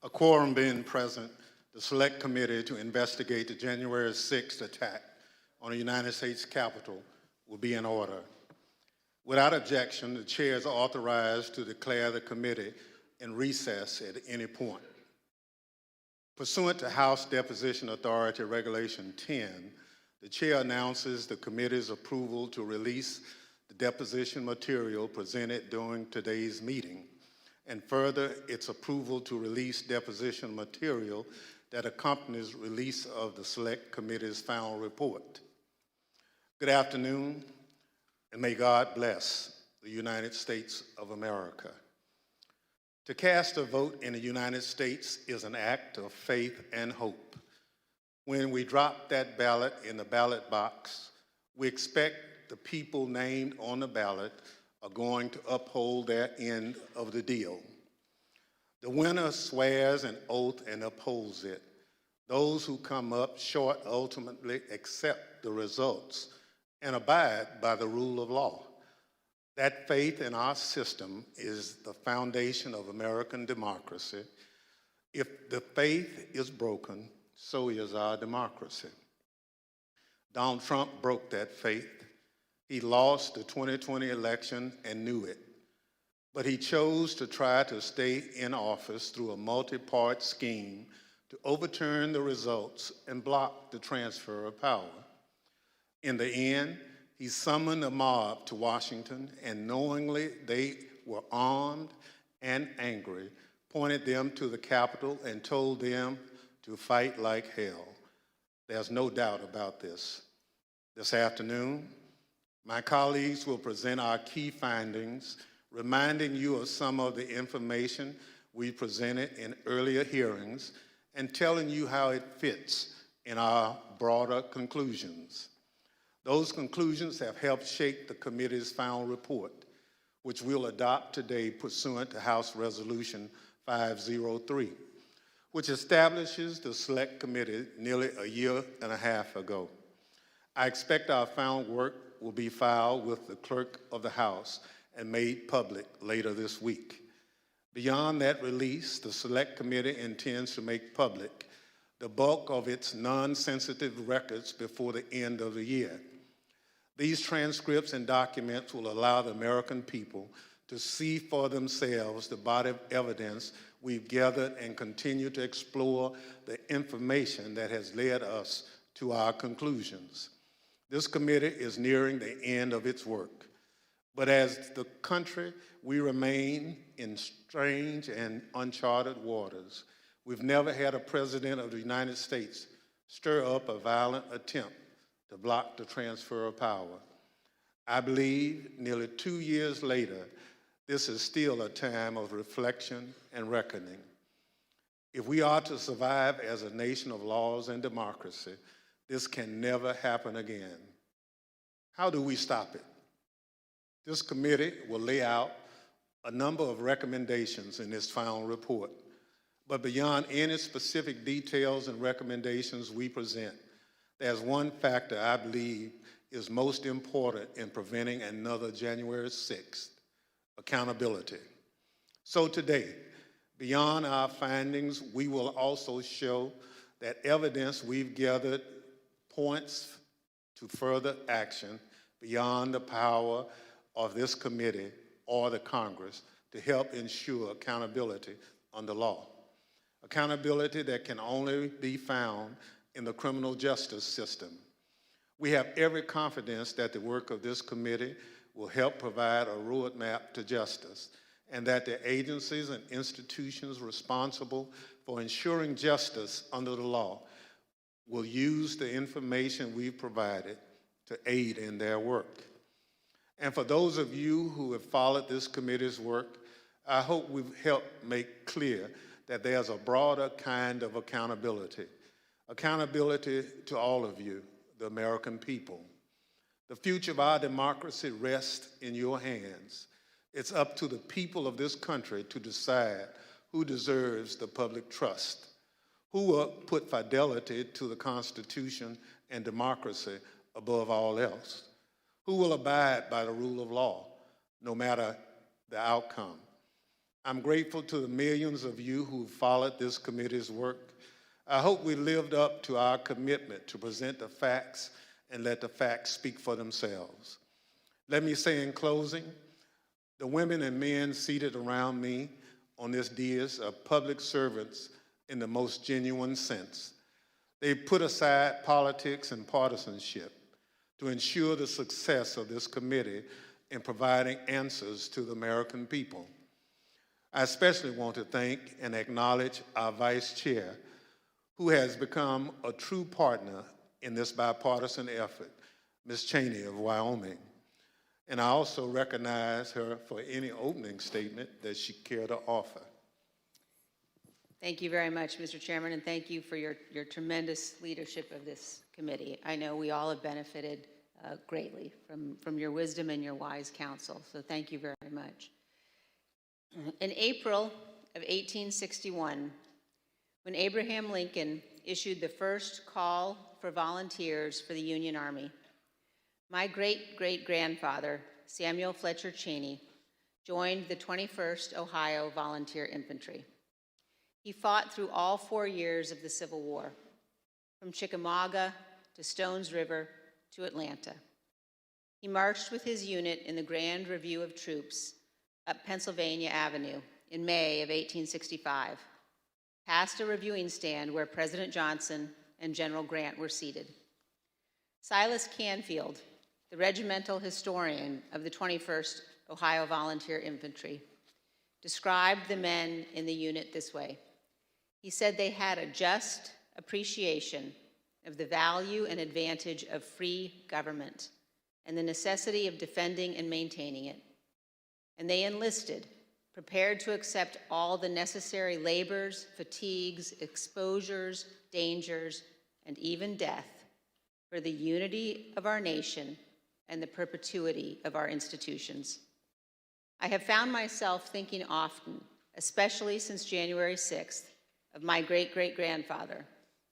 A quorum being present, the Select Committee to investigate the January 6th attack on the United States Capitol will be in order. Without objection, the chair is authorized to declare the committee in recess at any point. Pursuant to House Deposition Authority Regulation 10, the chair announces the committee's approval to release the deposition material presented during today's meeting, and further, its approval to release deposition material that accompanies release of the Select Committee's final report. Good afternoon, and may God bless the United States of America. To cast a vote in the United States is an act of faith and hope. When we drop that ballot in the ballot box, we expect the people named on the ballot are going to uphold their end of the deal. The winner swears an oath and upholds it. Those who come up short ultimately accept the results and abide by the rule of law. That faith in our system is the foundation of American democracy. If the faith is broken, so is our democracy. Donald Trump broke that faith. He lost the 2020 election and knew it. But he chose to try to stay in office through a multi-part scheme to overturn the results and block the transfer of power. In the end, he summoned a mob to Washington, and knowingly they were armed and angry, pointed them to the Capitol and told them to fight like hell. There's no doubt about this. This afternoon, my colleagues will present our key findings, reminding you of some of the information we presented in earlier hearings and telling you how it fits in our broader conclusions. Those conclusions have helped shape the committee's final report, which we'll adopt today pursuant to House Resolution 503, which establishes the Select Committee nearly a year and a half ago. I expect our final work will be filed with the Clerk of the House and made public later this week. Beyond that release, the Select Committee intends to make public the bulk of its non-sensitive records before the end of the year. These transcripts and documents will allow the American people to see for themselves the body of evidence we've gathered and continue to explore the information that has led us to our conclusions. This committee is nearing the end of its work, but as the country, we remain in strange and uncharted waters. We've never had a president of the United States stir up a violent attempt to block the transfer of power. I believe nearly 2 years later, this is still a time of reflection and reckoning. If we are to survive as a nation of laws and democracy, this can never happen again. How do we stop it? This committee will lay out a number of recommendations in its final report. But beyond any specific details and recommendations we present, there's one factor I believe is most important in preventing another January 6th: accountability. So today, beyond our findings, we will also show that evidence we've gathered points to further action beyond the power of this committee or the Congress to help ensure accountability under law. Accountability that can only be found in the criminal justice system. We have every confidence that the work of this committee will help provide a roadmap to justice, and that the agencies and institutions responsible for ensuring justice under the law will use the information we've provided to aid in their work. And for those of you who have followed this committee's work, I hope we've helped make clear that there's a broader kind of accountability. Accountability to all of you, the American people. The future of our democracy rests in your hands. It's up to the people of this country to decide who deserves the public trust, who will put fidelity to the Constitution and democracy above all else, who will abide by the rule of law, no matter the outcome. I'm grateful to the millions of you who followed this committee's work. I hope we lived up to our commitment to present the facts and let the facts speak for themselves. Let me say in closing, the women and men seated around me on this dais are public servants in the most genuine sense. They put aside politics and partisanship to ensure the success of this committee in providing answers to the American people. I especially want to thank and acknowledge our Vice Chair, who has become a true partner in this bipartisan effort, Ms. Cheney of Wyoming. And I also recognize her for any opening statement that she cared to offer. Thank you very much, Mr. Chairman, and thank you for your tremendous leadership of this committee. I know we all have benefited greatly from your wisdom and your wise counsel, so thank you very much. In April of 1861, when Abraham Lincoln issued the first call for volunteers for the Union Army, my great-great-grandfather, Samuel Fletcher Cheney, joined the 21st Ohio Volunteer Infantry. He fought through all 4 years of the Civil War, from Chickamauga to Stones River to Atlanta. He marched with his unit in the Grand Review of Troops up Pennsylvania Avenue in May of 1865, past a reviewing stand where President Johnson and General Grant were seated. Silas Canfield, the regimental historian of the 21st Ohio Volunteer Infantry, described the men in the unit this way. He said they had a just appreciation of the value and advantage of free government and the necessity of defending and maintaining it. And they enlisted, prepared to accept all the necessary labors, fatigues, exposures, dangers, and even death for the unity of our nation and the perpetuity of our institutions. I have found myself thinking often, especially since January 6th, of my great-great-grandfather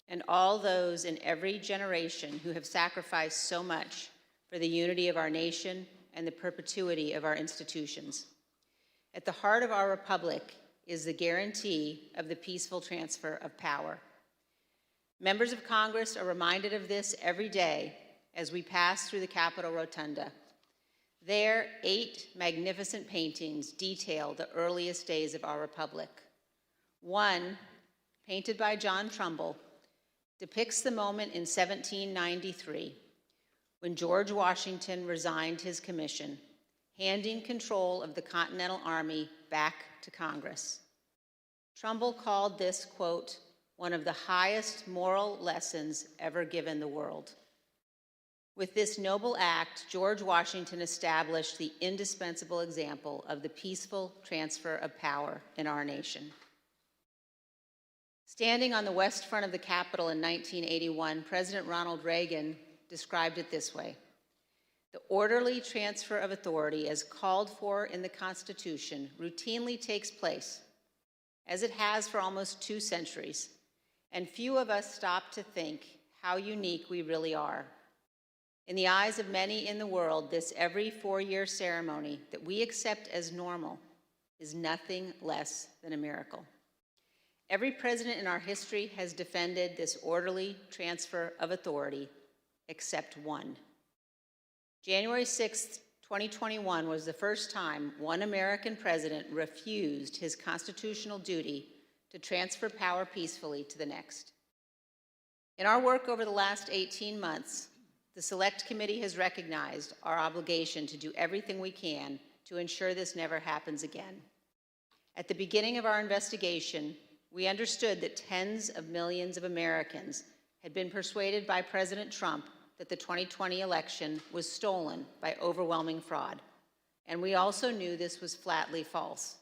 and all those in every generation who have sacrificed so much for the unity of our nation and the perpetuity of our institutions. At the heart of our republic is the guarantee of the peaceful transfer of power. Members of Congress are reminded of this every day as we pass through the Capitol Rotunda. There, 8 magnificent paintings detail the earliest days of our republic. One, painted by John Trumbull, depicts the moment in 1793 when George Washington resigned his commission, handing control of the Continental Army back to Congress. Trumbull called this, quote, one of the highest moral lessons ever given the world. With this noble act, George Washington established the indispensable example of the peaceful transfer of power in our nation. Standing on the west front of the Capitol in 1981, President Ronald Reagan described it this way: the orderly transfer of authority as called for in the Constitution routinely takes place, as it has for almost 2 centuries, and few of us stop to think how unique we really are. In the eyes of many in the world, this every 4-year ceremony that we accept as normal is nothing less than a miracle. Every president in our history has defended this orderly transfer of authority, except one. January 6th, 2021 was the first time one American president refused his constitutional duty to transfer power peacefully to the next. In our work over the last 18 months, the Select Committee has recognized our obligation to do everything we can to ensure this never happens again. At the beginning of our investigation, we understood that tens of millions of Americans had been persuaded by President Trump that the 2020 election was stolen by overwhelming fraud. And we also knew this was flatly false.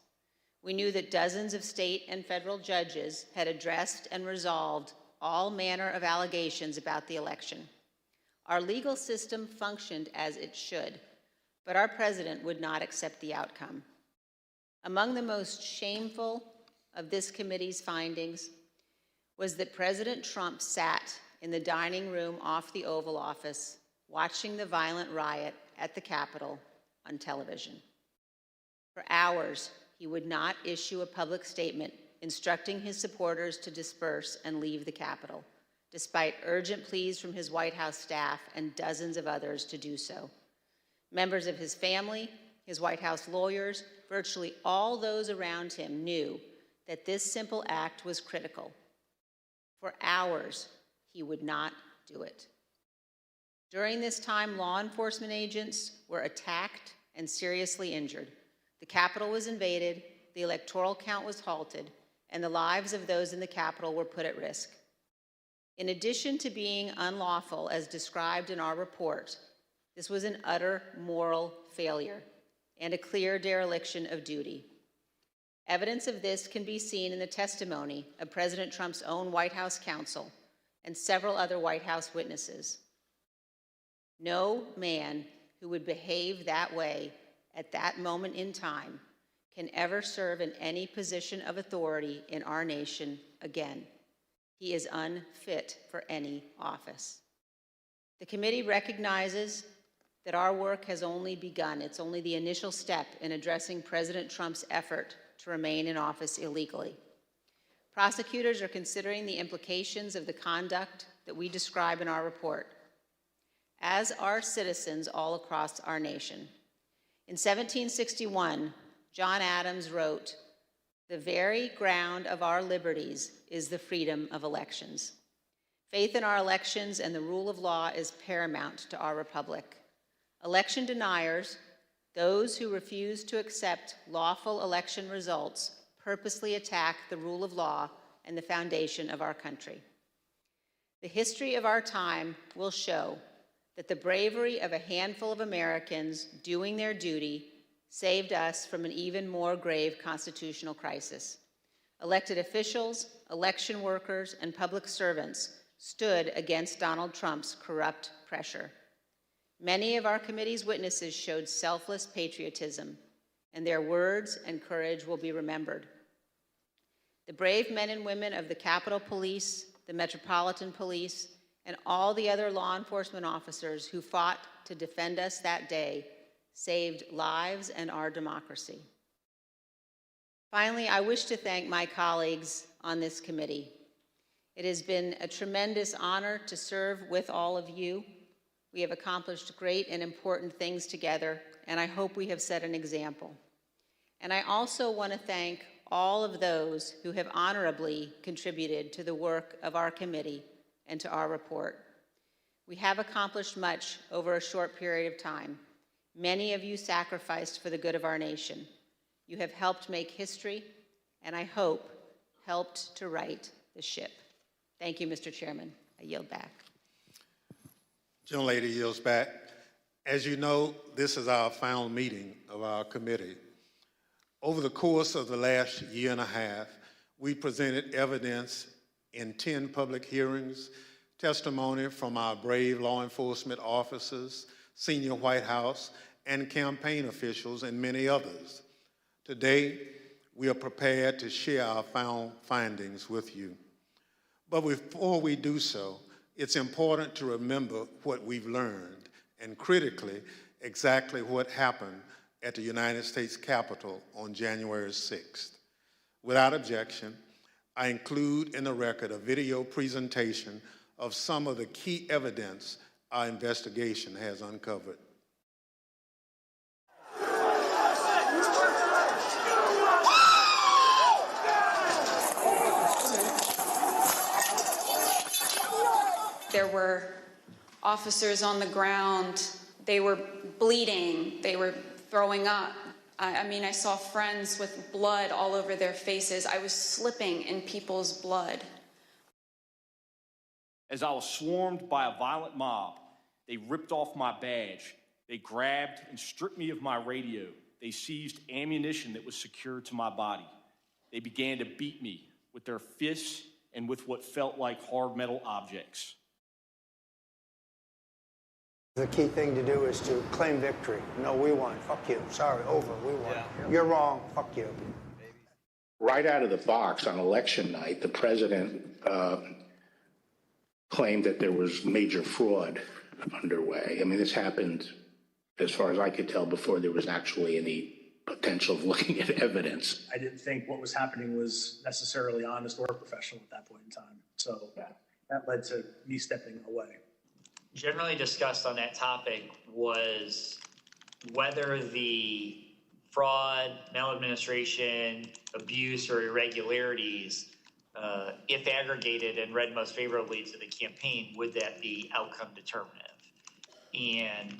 We knew that dozens of state and federal judges had addressed and resolved all manner of allegations about the election. Our legal system functioned as it should, but our president would not accept the outcome. Among the most shameful of this committee's findings was that President Trump sat in the dining room off the Oval Office watching the violent riot at the Capitol on television. For hours, he would not issue a public statement instructing his supporters to disperse and leave the Capitol, despite urgent pleas from his White House staff and dozens of others to do so. Members of his family, his White House lawyers, virtually all those around him knew that this simple act was critical. For hours, he would not do it. During this time, law enforcement agents were attacked and seriously injured. The Capitol was invaded, the electoral count was halted, and the lives of those in the Capitol were put at risk. In addition to being unlawful, as described in our report, this was an utter moral failure and a clear dereliction of duty. Evidence of this can be seen in the testimony of President Trump's own White House counsel and several other White House witnesses. No man who would behave that way at that moment in time can ever serve in any position of authority in our nation again. He is unfit for any office. The committee recognizes that our work has only begun. It's only the initial step in addressing President Trump's effort to remain in office illegally. Prosecutors are considering the implications of the conduct that we describe in our report, as are citizens all across our nation. In 1761, John Adams wrote, "The very ground of our liberties is the freedom of elections." Faith in our elections and the rule of law is paramount to our republic. Election deniers, those who refuse to accept lawful election results, purposely attack the rule of law and the foundation of our country. The history of our time will show that the bravery of a handful of Americans doing their duty saved us from an even more grave constitutional crisis. Elected officials, election workers, and public servants stood against Donald Trump's corrupt pressure. Many of our committee's witnesses showed selfless patriotism, and their words and courage will be remembered. The brave men and women of the Capitol Police, the Metropolitan Police, and all the other law enforcement officers who fought to defend us that day saved lives and our democracy. Finally, I wish to thank my colleagues on this committee. It has been a tremendous honor to serve with all of you. We have accomplished great and important things together, and I hope we have set an example. And I also want to thank all of those who have honorably contributed to the work of our committee and to our report. We have accomplished much over a short period of time. Many of you sacrificed for the good of our nation. You have helped make history, and I hope helped to right the ship. Thank you, Mr. Chairman. I yield back. Gentlelady yields back. As you know, this is our final meeting of our committee. Over the course of the last year and a half, we presented evidence in 10 public hearings, testimony from our brave law enforcement officers, senior White House and campaign officials, and many others. Today, we are prepared to share our final findings with you. But before we do so, it's important to remember what we've learned, and critically, exactly what happened at the United States Capitol on January 6th. Without objection, I include in the record a video presentation of some of the key evidence our investigation has uncovered. There were officers on the ground. They were bleeding. They were throwing up. I mean, I saw friends with blood all over their faces. I was slipping in people's blood. As I was swarmed by a violent mob, they ripped off my badge. They grabbed and stripped me of my radio. They seized ammunition that was secured to my body. They began to beat me with their fists and with what felt like hard metal objects. The key thing to do is to claim victory. No, we won. Fuck you. Sorry, over. We won. Yeah. You're wrong. Fuck you. Right out of the box on election night, the president claimed that there was major fraud underway. I mean, this happened, as far as I could tell, before there was actually any potential of looking at evidence. I didn't think what was happening was necessarily honest or professional at that point in time. So that led to me stepping away. Generally discussed on that topic was whether the fraud, maladministration, abuse, or irregularities, if aggregated and read most favorably to the campaign, would that be outcome determinative? And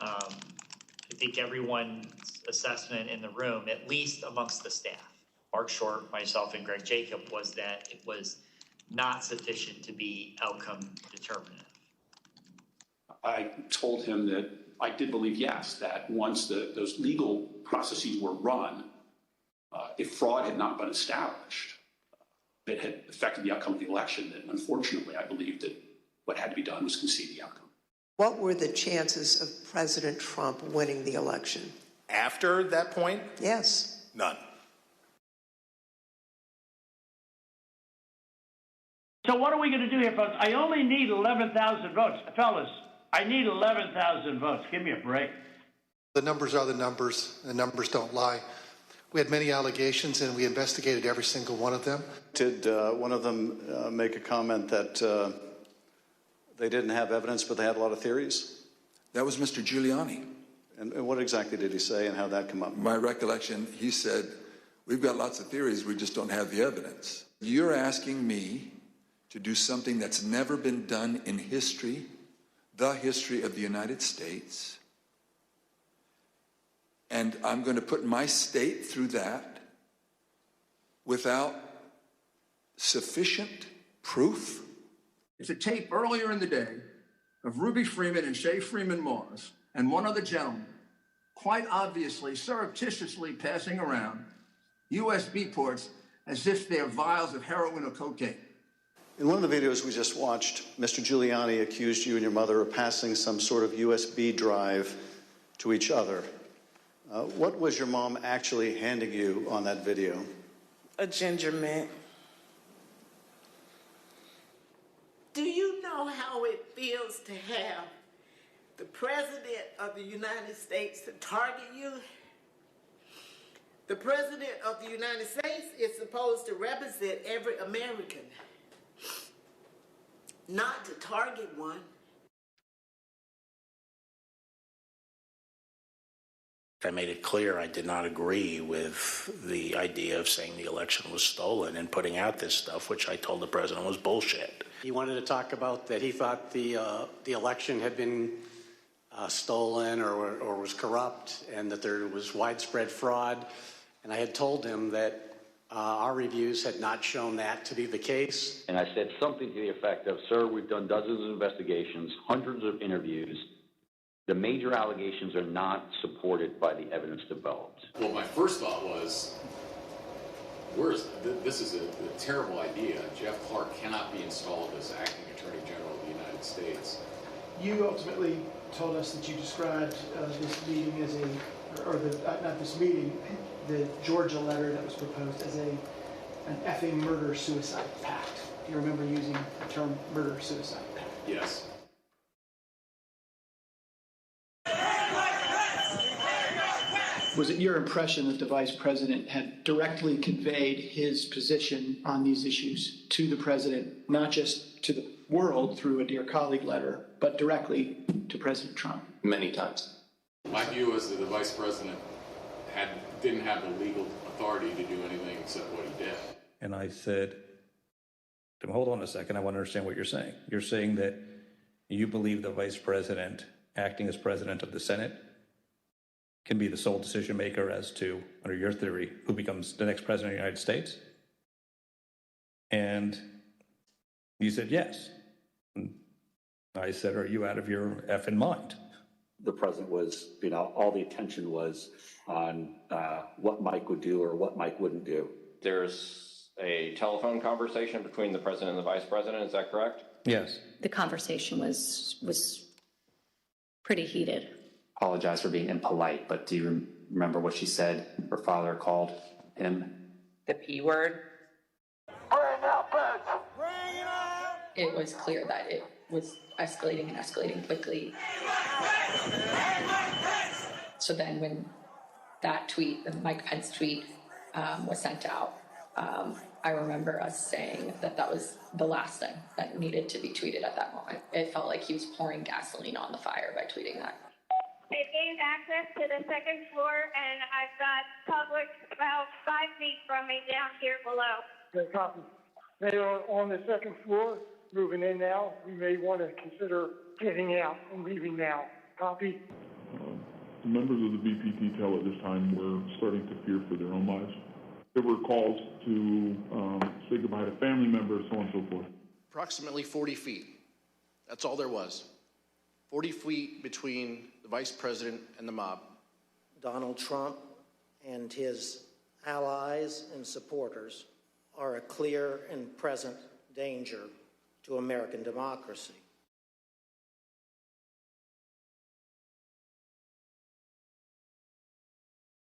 I think everyone's assessment in the room, at least amongst the staff, Mark Short, myself, and Greg Jacob, was that it was not sufficient to be outcome determinative. I told him that I did believe, yes, that once those legal processes were run, if fraud had not been established, that had affected the outcome of the election, then unfortunately I believed that what had to be done was concede the outcome. What were the chances of President Trump winning the election? After that point? Yes. None. So what are we going to do here, folks? I only need 11,000 votes. Fellas, I need 11,000 votes. Give me a break. The numbers are the numbers. The numbers don't lie. We had many allegations, and we investigated every single one of them. Did one of them make a comment that they didn't have evidence, but they had a lot of theories? That was Mr. Giuliani. And what exactly did he say, and how did that come up? My recollection, he said, we've got lots of theories, we just don't have the evidence. You're asking me to do something that's never been done in history, the history of the United States, and I'm going to put my state through that without sufficient proof? It's a tape earlier in the day of Ruby Freeman and Shay Freeman Moss and one other gentleman quite obviously, surreptitiously passing around USB ports as if they're vials of heroin or cocaine. In one of the videos we just watched, Mr. Giuliani accused you and your mother of passing some sort of USB drive to each other. What was your mom actually handing you on that video? A ginger mint. Do you know how it feels to have the President of the United States to target you? The President of the United States is supposed to represent every American, not to target one. I made it clear I did not agree with the idea of saying the election was stolen and putting out this stuff, which I told the president was bullshit. He wanted to talk about that he thought the election had been stolen or was corrupt, and that there was widespread fraud. And I had told him that our reviews had not shown that to be the case. And I said something to the effect of, sir, we've done dozens of investigations, hundreds of interviews. The major allegations are not supported by the evidence developed. Well, my first thought was, this is a terrible idea. Jeff Clark cannot be installed as acting Attorney General of the United States. You ultimately told us that you described this meeting as not this meeting, the Georgia letter that was proposed as an effing murder-suicide pact. Do you remember using the term murder-suicide pact? Yes. Was it your impression that the Vice President had directly conveyed his position on these issues to the President, not just to the world through a Dear Colleague letter, but directly to President Trump? Many times. My view is that the Vice President didn't have the legal authority to do anything except what he did. And I said, hold on a second, I want to understand what you're saying. You're saying that you believe the Vice President, acting as President of the Senate, can be the sole decision maker as to, under your theory, who becomes the next President of the United States? And you said yes. And I said, are you out of your effing mind? The president was, all the attention was on what Mike would do or what Mike wouldn't do. There's a telephone conversation between the president and the vice president, is that correct? Yes. The conversation was pretty heated. Apologize for being impolite, but do you remember what she said her father called him? The P word. Bring out books! It was clear that it was escalating and escalating quickly. So then when that tweet, the Mike Pence tweet, was sent out, I remember us saying that that was the last thing that needed to be tweeted at that moment. It felt like he was pouring gasoline on the fire by tweeting that. They've gained access to the second floor, and I've got public about 5 feet from me down here below. Okay, copy. They are on the second floor, moving in now. We may want to consider getting out and leaving now. Copy. The members of the VP detail at this time were starting to fear for their own lives. There were calls to say goodbye to family members, so on and so forth. Approximately 40 feet. That's all there was. 40 feet between the vice president and the mob. Donald Trump and his allies and supporters are a clear and present danger to American democracy.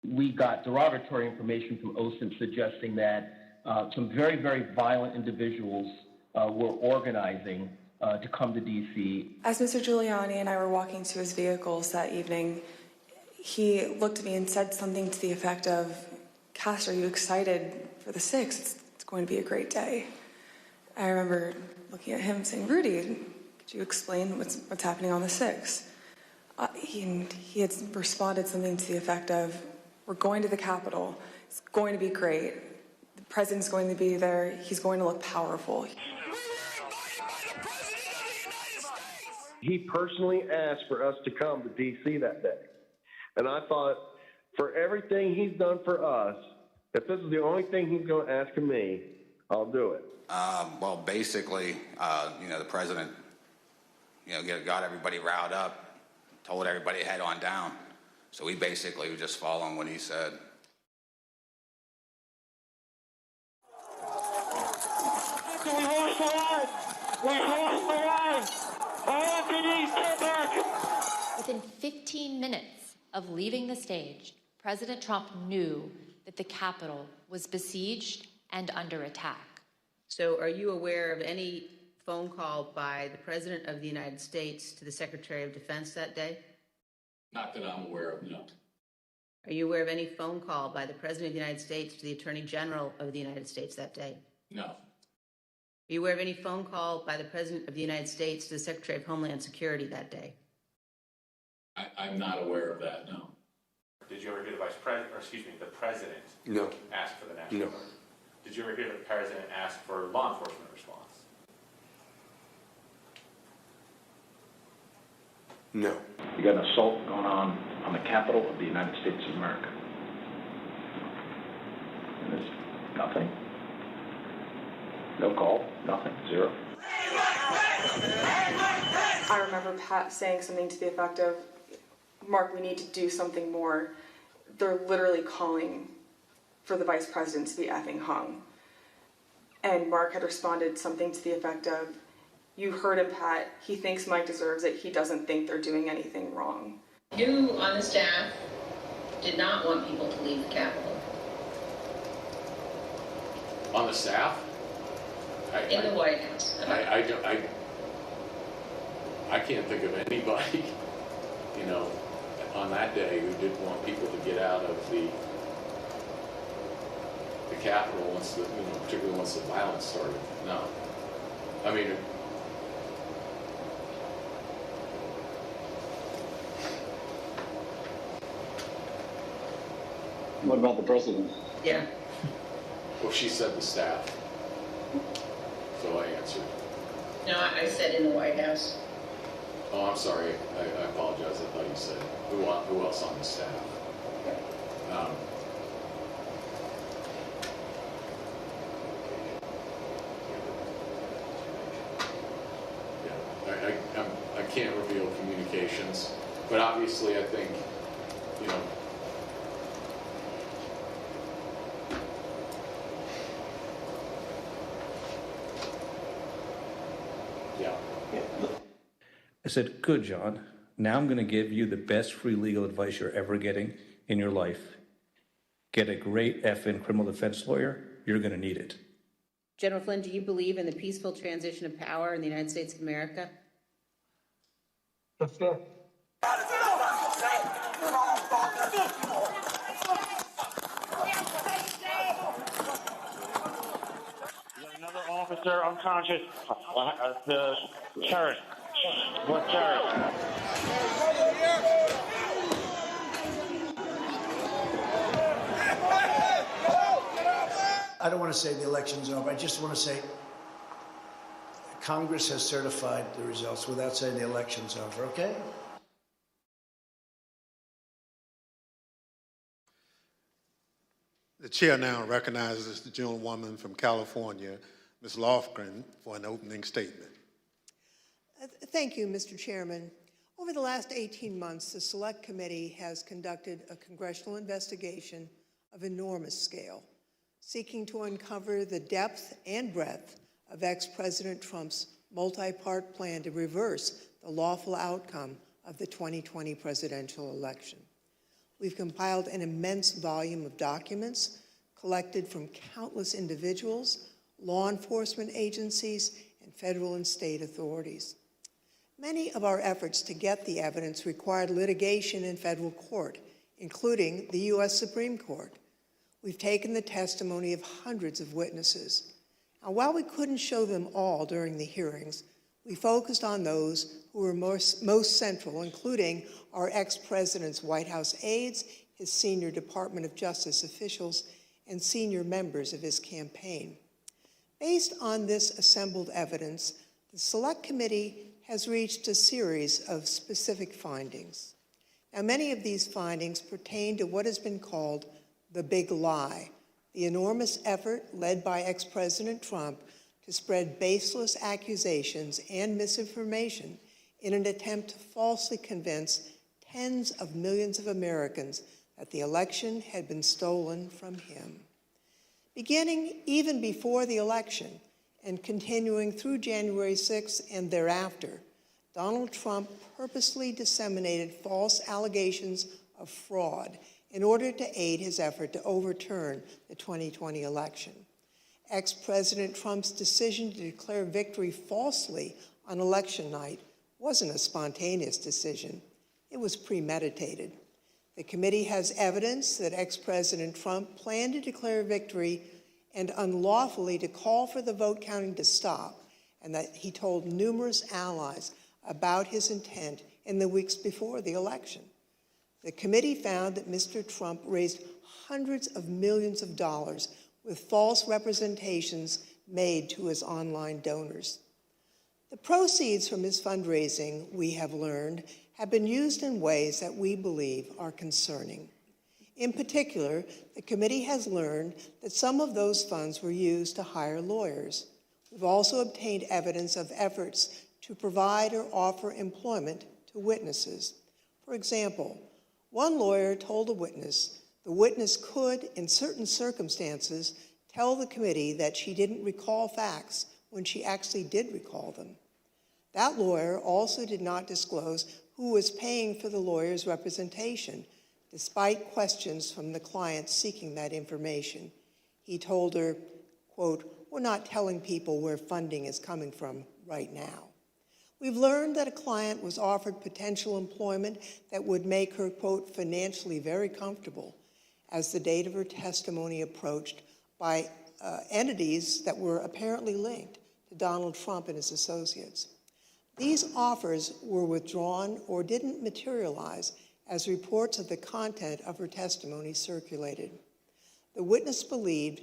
We got derogatory information from OSINT suggesting that some very, very violent individuals were organizing to come to D.C. As Mr. Giuliani and I were walking to his vehicles that evening, he looked at me and said something to the effect of, "Cass, are you excited for the 6th? It's going to be a great day." I remember looking at him saying, "Rudy, could you explain what's happening on the 6th?" He had responded something to the effect of, "We're going to the Capitol. It's going to be great. The president's going to be there. He's going to look powerful." He personally asked for us to come to D.C. that day. And I thought, for everything he's done for us, if this is the only thing he's going to ask of me, I'll do it. Well, basically, the president, got everybody riled up, told everybody to head on down. So we basically were just following what he said. We lost the line! We lost the line! Anthony, get back! Within 15 minutes of leaving the stage, President Trump knew that the Capitol was besieged and under attack. So are you aware of any phone call by the President of the United States to the Secretary of Defense that day? Not that I'm aware of, no. Are you aware of any phone call by the President of the United States to the Attorney General of the United States that day? No. Are you aware of any phone call by the President of the United States to the Secretary of Homeland Security that day? I'm not aware of that, no. Did you ever hear the president No. ask for the National Guard? Did you ever hear the president ask for law enforcement response? No. You got an assault going on the Capitol of the United States of America. And there's nothing. No call, nothing, zero. I remember Pat saying something to the effect of, "Mark, we need to do something more. They're literally calling for the vice president to be effing hung." And Mark had responded something to the effect of, "You heard him, Pat. He thinks Mike deserves it. He doesn't think they're doing anything wrong." You on the staff did not want people to leave the Capitol. On the staff? In the White House. I can't think of anybody, on that day who didn't want people to get out of the Capitol particularly once the violence started. No. I mean, What about the president? Yeah. Well, she said the staff. So I answered. No, I said in the White House. Oh, I'm sorry. I apologize. I thought you said who else on the staff. I can't reveal communications, but obviously I think, I said, "Good, John. Now I'm going to give you the best free legal advice you're ever getting in your life. Get a great effing criminal defense lawyer. You're going to need it." General Flynn, do you believe in the peaceful transition of power in the United States of America? officer unconscious. The church. What church? I don't want to say the election's over. I just want to say Congress has certified the results without saying the election's over, okay? The chair now recognizes the gentlewoman from California, Ms. Lofgren, for an opening statement. Thank you, Mr. Chairman. Over the last 18 months, the Select Committee has conducted a congressional investigation of enormous scale, seeking to uncover the depth and breadth of ex-President Trump's multi-part plan to reverse the lawful outcome of the 2020 presidential election. We've compiled an immense volume of documents collected from countless individuals, law enforcement agencies, and federal and state authorities. Many of our efforts to get the evidence required litigation in federal court, including the U.S. Supreme Court. We've taken the testimony of hundreds of witnesses. And while we couldn't show them all during the hearings, we focused on those who were most central, including our ex-president's White House aides, his senior Department of Justice officials, and senior members of his campaign. Based on this assembled evidence, the Select Committee has reached a series of specific findings. Now, many of these findings pertain to what has been called the big lie, the enormous effort led by ex-President Trump to spread baseless accusations and misinformation in an attempt to falsely convince tens of millions of Americans that the election had been stolen from him. Beginning even before the election and continuing through January 6th and thereafter, Donald Trump purposely disseminated false allegations of fraud in order to aid his effort to overturn the 2020 election. Ex-President Trump's decision to declare victory falsely on election night wasn't a spontaneous decision. It was premeditated. The committee has evidence that ex-President Trump planned to declare victory and unlawfully to call for the vote counting to stop, and that he told numerous allies about his intent in the weeks before the election. The committee found that Mr. Trump raised hundreds of millions of dollars with false representations made to his online donors. The proceeds from his fundraising, we have learned, have been used in ways that we believe are concerning. In particular, the committee has learned that some of those funds were used to hire lawyers. We've also obtained evidence of efforts to provide or offer employment to witnesses. For example, one lawyer told a witness the witness could, in certain circumstances, tell the committee that she didn't recall facts when she actually did recall them. That lawyer also did not disclose who was paying for the lawyer's representation, despite questions from the client seeking that information. He told her, quote, "We're not telling people where funding is coming from right now." We've learned that a client was offered potential employment that would make her, quote, "financially very comfortable," as the date of her testimony approached, by entities that were apparently linked to Donald Trump and his associates. These offers were withdrawn or didn't materialize as reports of the content of her testimony circulated. The witness believed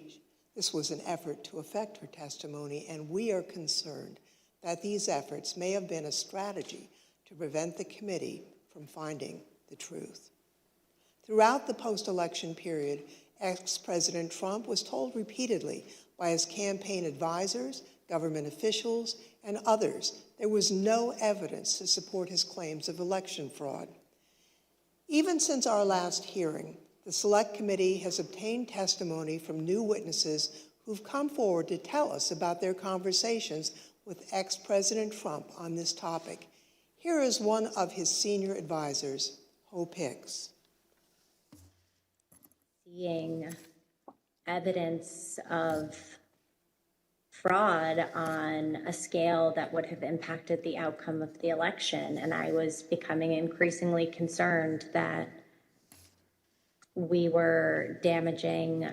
this was an effort to affect her testimony, and we are concerned that these efforts may have been a strategy to prevent the committee from finding the truth. Throughout the post-election period, ex-President Trump was told repeatedly by his campaign advisors, government officials, and others there was no evidence to support his claims of election fraud. Even since our last hearing, the Select Committee has obtained testimony from new witnesses who've come forward to tell us about their conversations with ex-President Trump on this topic. Here is one of his senior advisors, Hope Hicks. Seeing evidence of fraud on a scale that would have impacted the outcome of the election, and I was becoming increasingly concerned that we were damaging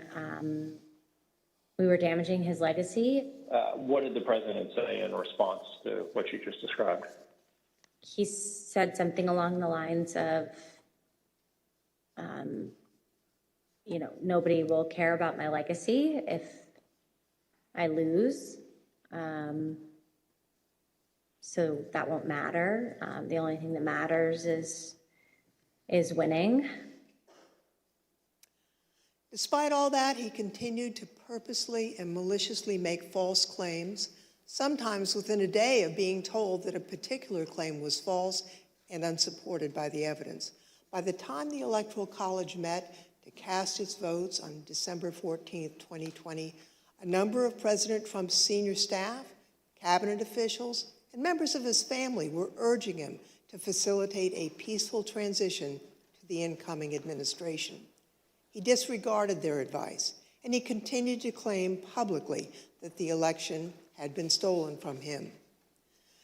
we were damaging his legacy. What did the president say in response to what you just described? He said something along the lines of, nobody will care about my legacy if I lose. So that won't matter. The only thing that matters is winning. Despite all that, he continued to purposely and maliciously make false claims, sometimes within a day of being told that a particular claim was false and unsupported by the evidence. By the time the Electoral College met to cast its votes on December 14th, 2020, a number of President Trump's senior staff, cabinet officials, and members of his family were urging him to facilitate a peaceful transition to the incoming administration. He disregarded their advice, and he continued to claim publicly that the election had been stolen from him.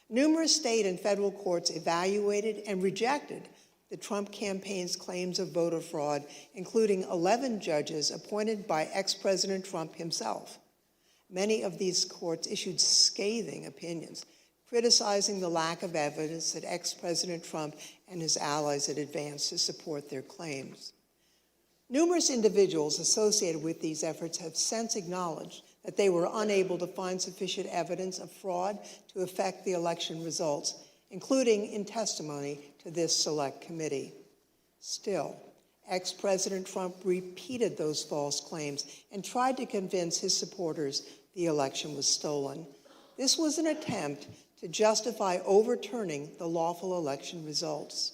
Numerous state and federal courts evaluated and rejected the Trump campaign's claims of voter fraud, including 11 judges appointed by ex-President Trump himself. Many of these courts issued scathing opinions, criticizing the lack of evidence that ex-President Trump and his allies had advanced to support their claims. Numerous individuals associated with these efforts have since acknowledged that they were unable to find sufficient evidence of fraud to affect the election results, including in testimony to this select committee. Still, ex-President Trump repeated those false claims and tried to convince his supporters the election was stolen. This was an attempt to justify overturning the lawful election results.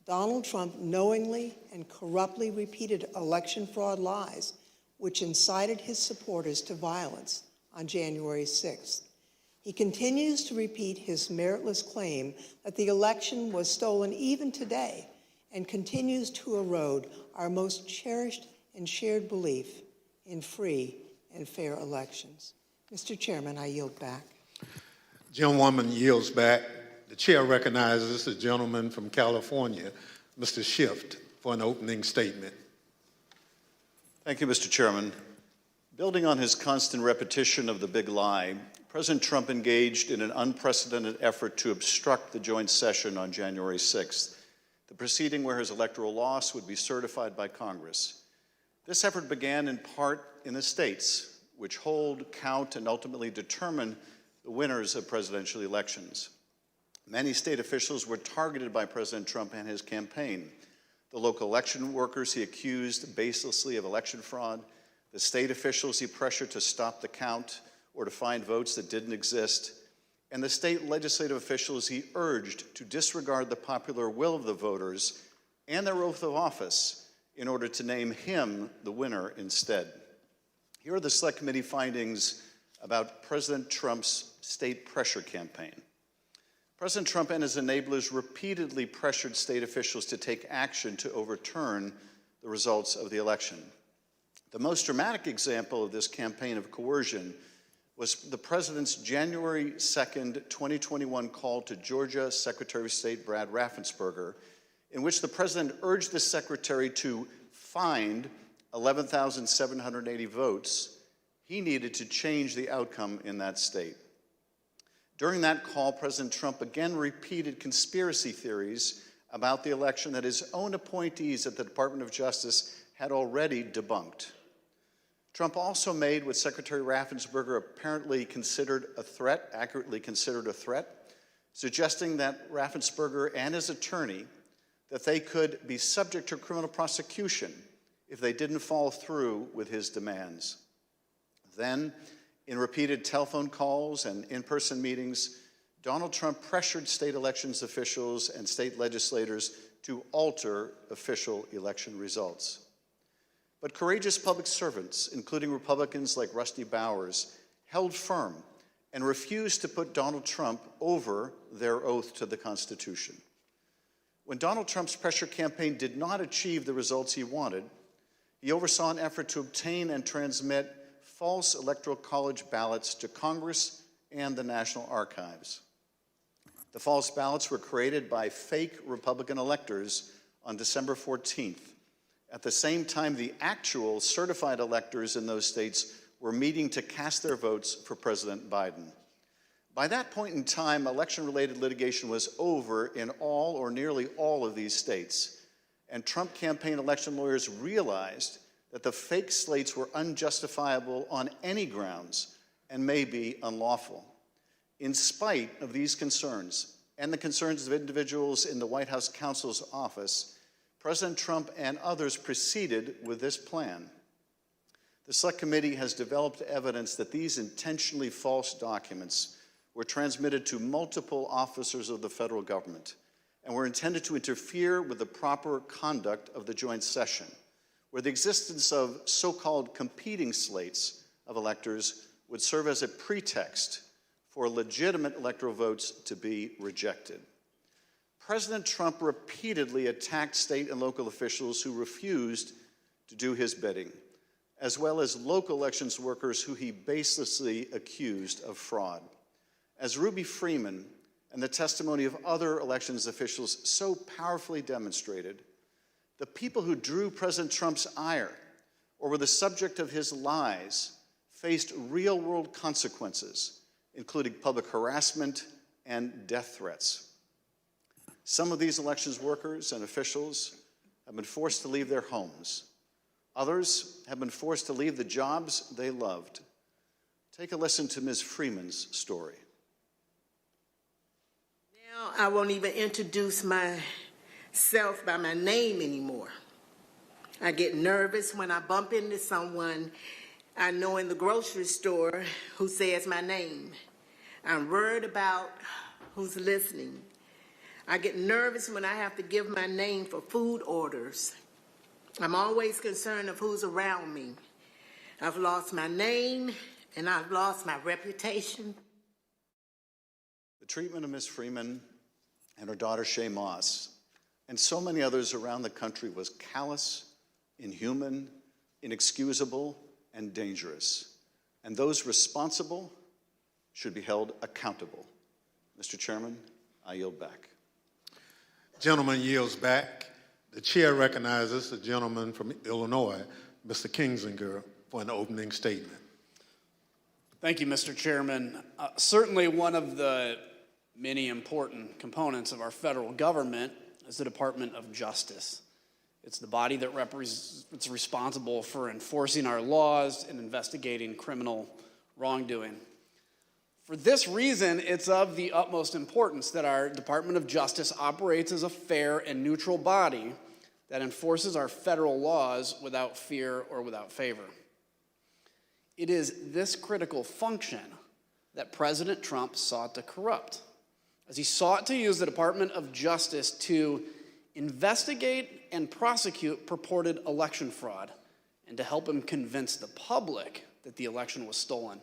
Donald Trump knowingly and corruptly repeated election fraud lies, which incited his supporters to violence on January 6th. He continues to repeat his meritless claim that the election was stolen even today and continues to erode our most cherished and shared belief in free and fair elections. Mr. Chairman, I yield back. Gentlewoman yields back. The chair recognizes the gentleman from California, Mr. Schiff, for an opening statement. Thank you, Mr. Chairman. Building on his constant repetition of the big lie, President Trump engaged in an unprecedented effort to obstruct the joint session on January 6th, the proceeding where his electoral loss would be certified by Congress. This effort began in part in the states, which hold, count, and ultimately determine the winners of presidential elections. Many state officials were targeted by President Trump and his campaign. The local election workers he accused baselessly of election fraud, the state officials he pressured to stop the count or to find votes that didn't exist, and the state legislative officials he urged to disregard the popular will of the voters and their oath of office in order to name him the winner instead. Here are the Select Committee findings about President Trump's state pressure campaign. President Trump and his enablers repeatedly pressured state officials to take action to overturn the results of the election. The most dramatic example of this campaign of coercion was the president's January 2nd, 2021 call to Georgia Secretary of State Brad Raffensperger, in which the president urged the secretary to find 11,780 votes he needed to change the outcome in that state. During that call, President Trump again repeated conspiracy theories about the election that his own appointees at the Department of Justice had already debunked. Trump also made what Secretary Raffensperger apparently considered a threat, accurately considered a threat, suggesting that Raffensperger and his attorney, that they could be subject to criminal prosecution if they didn't follow through with his demands. Then, in repeated telephone calls and in-person meetings, Donald Trump pressured state elections officials and state legislators to alter official election results. But courageous public servants, including Republicans like Rusty Bowers, held firm and refused to put Donald Trump over their oath to the Constitution. When Donald Trump's pressure campaign did not achieve the results he wanted, he oversaw an effort to obtain and transmit false Electoral College ballots to Congress and the National Archives. The false ballots were created by fake Republican electors on December 14th. At the same time, the actual certified electors in those states were meeting to cast their votes for President Biden. By that point in time, election-related litigation was over in all or nearly all of these states, and Trump campaign election lawyers realized that the fake slates were unjustifiable on any grounds and may be unlawful. In spite of these concerns and the concerns of individuals in the White House counsel's office, President Trump and others proceeded with this plan. The Select Committee has developed evidence that these intentionally false documents were transmitted to multiple officers of the federal government and were intended to interfere with the proper conduct of the joint session, where the existence of so-called competing slates of electors would serve as a pretext for legitimate electoral votes to be rejected. President Trump repeatedly attacked state and local officials who refused to do his bidding, as well as local elections workers who he baselessly accused of fraud. As Ruby Freeman and the testimony of other elections officials so powerfully demonstrated, the people who drew President Trump's ire or were the subject of his lies faced real-world consequences, including public harassment and death threats. Some of these elections workers and officials have been forced to leave their homes. Others have been forced to leave the jobs they loved. Take a listen to Ms. Freeman's story. Now I won't even introduce myself by my name anymore. I get nervous when I bump into someone I know in the grocery store who says my name. I'm worried about who's listening. I get nervous when I have to give my name for food orders. I'm always concerned of who's around me. I've lost my name and I've lost my reputation. The treatment of Ms. Freeman and her daughter Shay Moss and so many others around the country was callous, inhuman, inexcusable, and dangerous. And those responsible should be held accountable. Mr. Chairman, I yield back. Gentleman yields back. The chair recognizes the gentleman from Illinois, Mr. Kinzinger, for an opening statement. Thank you, Mr. Chairman. Certainly one of the many important components of our federal government is the Department of Justice. It's the body that it's responsible for enforcing our laws and investigating criminal wrongdoing. For this reason, it's of the utmost importance that our Department of Justice operates as a fair and neutral body that enforces our federal laws without fear or without favor. It is this critical function that President Trump sought to corrupt, as he sought to use the Department of Justice to investigate and prosecute purported election fraud and to help him convince the public that the election was stolen.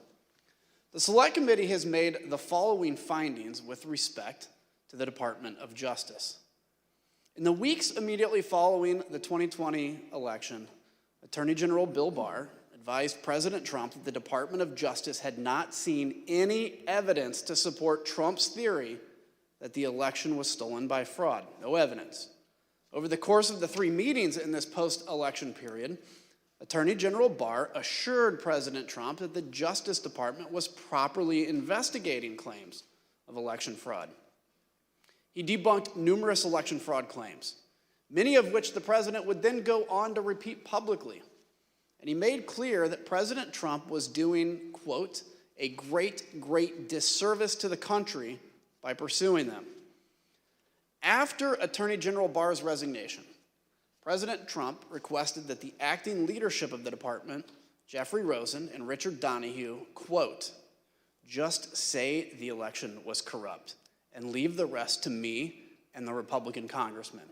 The Select Committee has made the following findings with respect to the Department of Justice. In the weeks immediately following the 2020 election, Attorney General Bill Barr advised President Trump that the Department of Justice had not seen any evidence to support Trump's theory that the election was stolen by fraud. No evidence. Over the course of the 3 meetings in this post-election period, Attorney General Barr assured President Trump that the Justice Department was properly investigating claims of election fraud. He debunked numerous election fraud claims, many of which the president would then go on to repeat publicly. And he made clear that President Trump was doing, quote, a great disservice to the country by pursuing them. After Attorney General Barr's resignation, President Trump requested that the acting leadership of the department, Jeffrey Rosen and Richard Donahue, quote, just say the election was corrupt and leave the rest to me and the Republican congressman.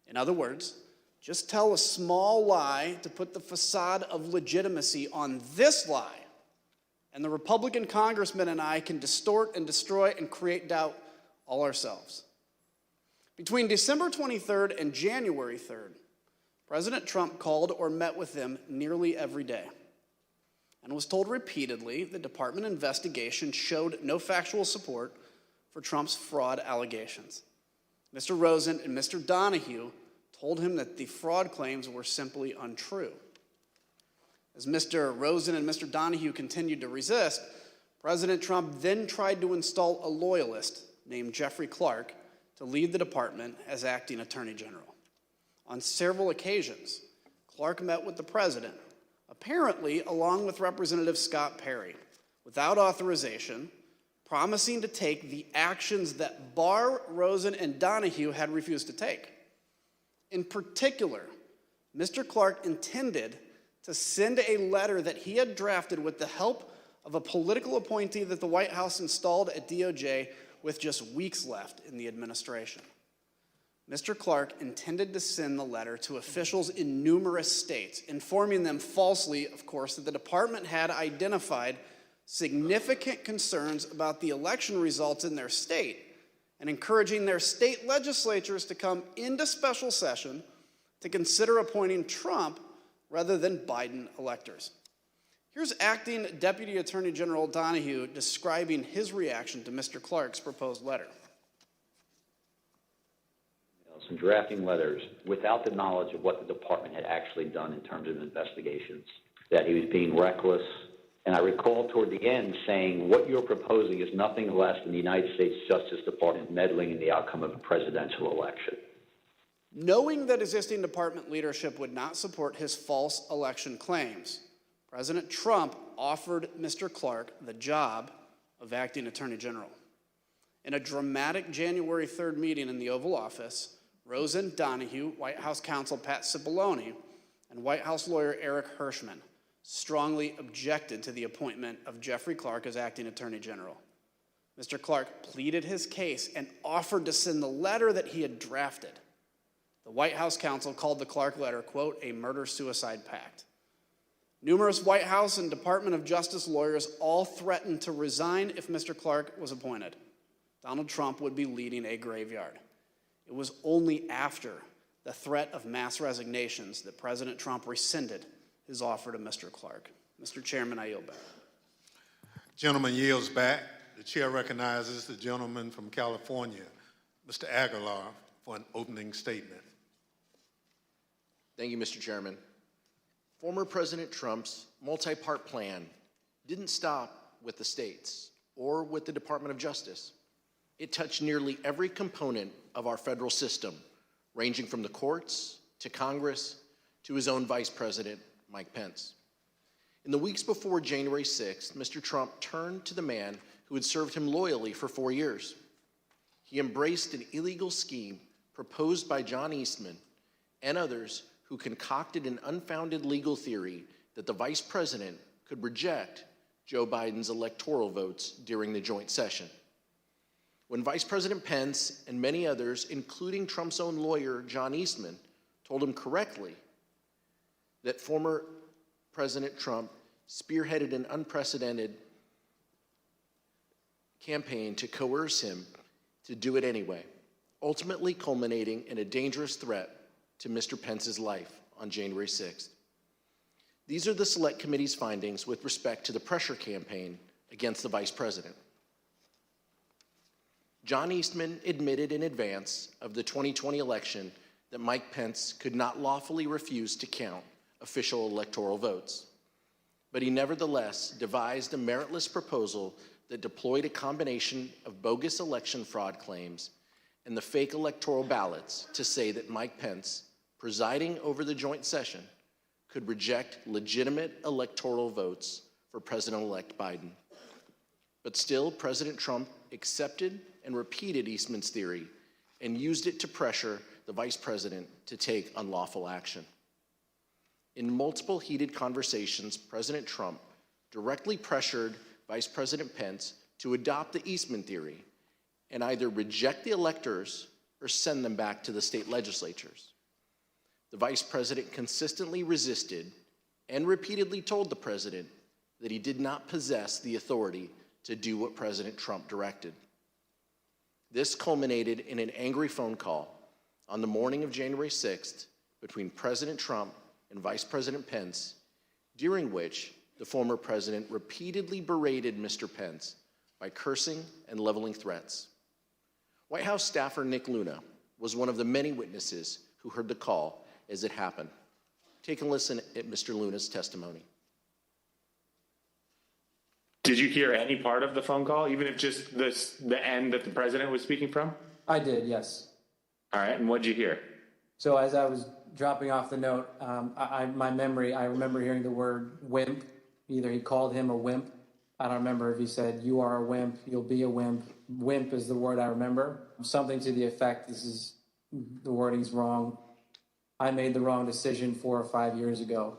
In other words, just tell a small lie to put the facade of legitimacy on this lie, and the Republican congressman and I can distort and destroy and create doubt all ourselves. Between December 23rd and January 3rd, President Trump called or met with them nearly every day and was told repeatedly the department investigation showed no factual support for Trump's fraud allegations. Mr. Rosen and Mr. Donahue told him that the fraud claims were simply untrue. As Mr. Rosen and Mr. Donahue continued to resist, President Trump then tried to install a loyalist named Jeffrey Clark to lead the department as acting Attorney General. On several occasions, Clark met with the president, apparently along with Representative Scott Perry, without authorization, promising to take the actions that Barr, Rosen, and Donahue had refused to take. In particular, Mr. Clark intended to send a letter that he had drafted with the help of a political appointee that the White House installed at DOJ with just weeks left in the administration. Mr. Clark intended to send the letter to officials in numerous states, informing them falsely, of course, that the department had identified significant concerns about the election results in their state and encouraging their state legislatures to come into special session to consider appointing Trump rather than Biden electors. Here's Acting Deputy Attorney General Donahue describing his reaction to Mr. Clark's proposed letter. And drafting letters without the knowledge of what the department had actually done in terms of investigations, that he was being reckless. And I recall toward the end saying, what you're proposing is nothing less than the United States Justice Department meddling in the outcome of a presidential election. Knowing that existing department leadership would not support his false election claims, President Trump offered Mr. Clark the job of acting Attorney General. In a dramatic January 3rd meeting in the Oval Office, Rosen, Donahue, White House counsel Pat Cipollone, and White House lawyer Eric Hirschman strongly objected to the appointment of Jeffrey Clark as acting Attorney General. Mr. Clark pleaded his case and offered to send the letter that he had drafted. The White House counsel called the Clark letter, quote, a murder-suicide pact. Numerous White House and Department of Justice lawyers all threatened to resign if Mr. Clark was appointed. Donald Trump would be leading a graveyard. It was only after the threat of mass resignations that President Trump rescinded his offer to Mr. Clark. Mr. Chairman, I yield back. Gentleman yields back. The chair recognizes the gentleman from California, Mr. Aguilar, for an opening statement. Thank you, Mr. Chairman. Former President Trump's multi-part plan didn't stop with the states or with the Department of Justice. It touched nearly every component of our federal system, ranging from the courts to Congress to his own Vice President, Mike Pence. In the weeks before January 6th, Mr. Trump turned to the man who had served him loyally for 4 years. He embraced an illegal scheme proposed by John Eastman and others who concocted an unfounded legal theory that the vice president could reject Joe Biden's electoral votes during the joint session. When Vice President Pence and many others, including Trump's own lawyer, John Eastman, told him correctly that former President Trump spearheaded an unprecedented campaign to coerce him to do it anyway, ultimately culminating in a dangerous threat to Mr. Pence's life on January 6th. These are the Select Committee's findings with respect to the pressure campaign against the Vice President. John Eastman admitted in advance of the 2020 election that Mike Pence could not lawfully refuse to count official electoral votes. But he nevertheless devised a meritless proposal that deployed a combination of bogus election fraud claims and the fake electoral ballots to say that Mike Pence, presiding over the joint session, could reject legitimate electoral votes for President-elect Biden. But still, President Trump accepted and repeated Eastman's theory and used it to pressure the vice president to take unlawful action. In multiple heated conversations, President Trump directly pressured Vice President Pence to adopt the Eastman theory and either reject the electors or send them back to the state legislatures. The vice president consistently resisted and repeatedly told the president that he did not possess the authority to do what President Trump directed. This culminated in an angry phone call on the morning of January 6th between President Trump and Vice President Pence, during which the former president repeatedly berated Mr. Pence by cursing and leveling threats. White House staffer Nick Luna was one of the many witnesses who heard the call as it happened. Take a listen at Mr. Luna's testimony. Did you hear any part of the phone call, even if just the end that the president was speaking from? I did, yes. All right, and what'd you hear? So as I was dropping off the note, I remember hearing the word wimp. Either he called him a wimp. I don't remember if he said, you are a wimp, you'll be a wimp. Wimp is the word I remember. Something to the effect, the wording's wrong. I made the wrong decision 4 or 5 years ago.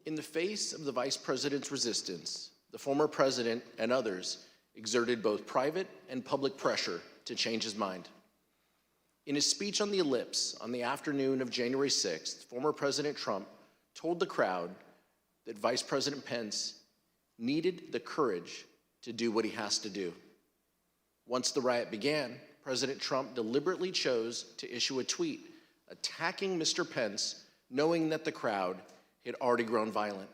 In the face of the vice president's resistance, the former president and others exerted both private and public pressure to change his mind. In his speech on the Ellipse on the afternoon of January 6th, former President Trump told the crowd that Vice President Pence needed the courage to do what he has to do. Once the riot began, President Trump deliberately chose to issue a tweet attacking Mr. Pence, knowing that the crowd had already grown violent.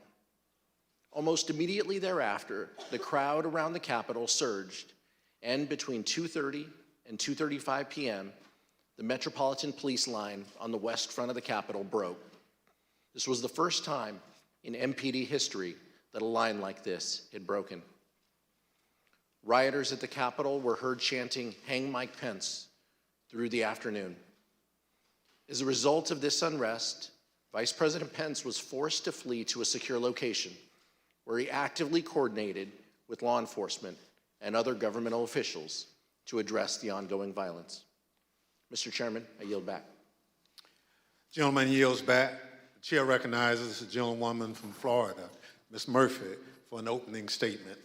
Almost immediately thereafter, the crowd around the Capitol surged, and between 2:30 and 2:35 p.m., the Metropolitan Police line on the west front of the Capitol broke. This was the first time in MPD history that a line like this had broken. Rioters at the Capitol were heard chanting, "Hang Mike Pence," through the afternoon. As a result of this unrest, Vice President Pence was forced to flee to a secure location where he actively coordinated with law enforcement and other governmental officials to address the ongoing violence. Mr. Chairman, I yield back. Gentleman yields back. The chair recognizes the gentlewoman from Florida, Ms. Murphy, for an opening statement.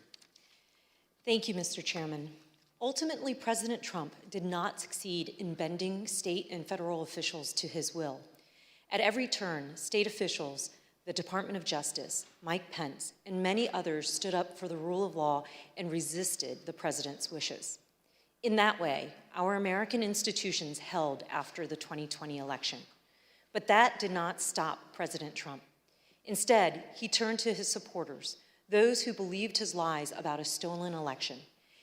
Thank you, Mr. Chairman. Ultimately, President Trump did not succeed in bending state and federal officials to his will. At every turn, state officials, the Department of Justice, Mike Pence, and many others stood up for the rule of law and resisted the president's wishes. In that way, our American institutions held after the 2020 election. But that did not stop President Trump. Instead, he turned to his supporters, those who believed his lies about a stolen election.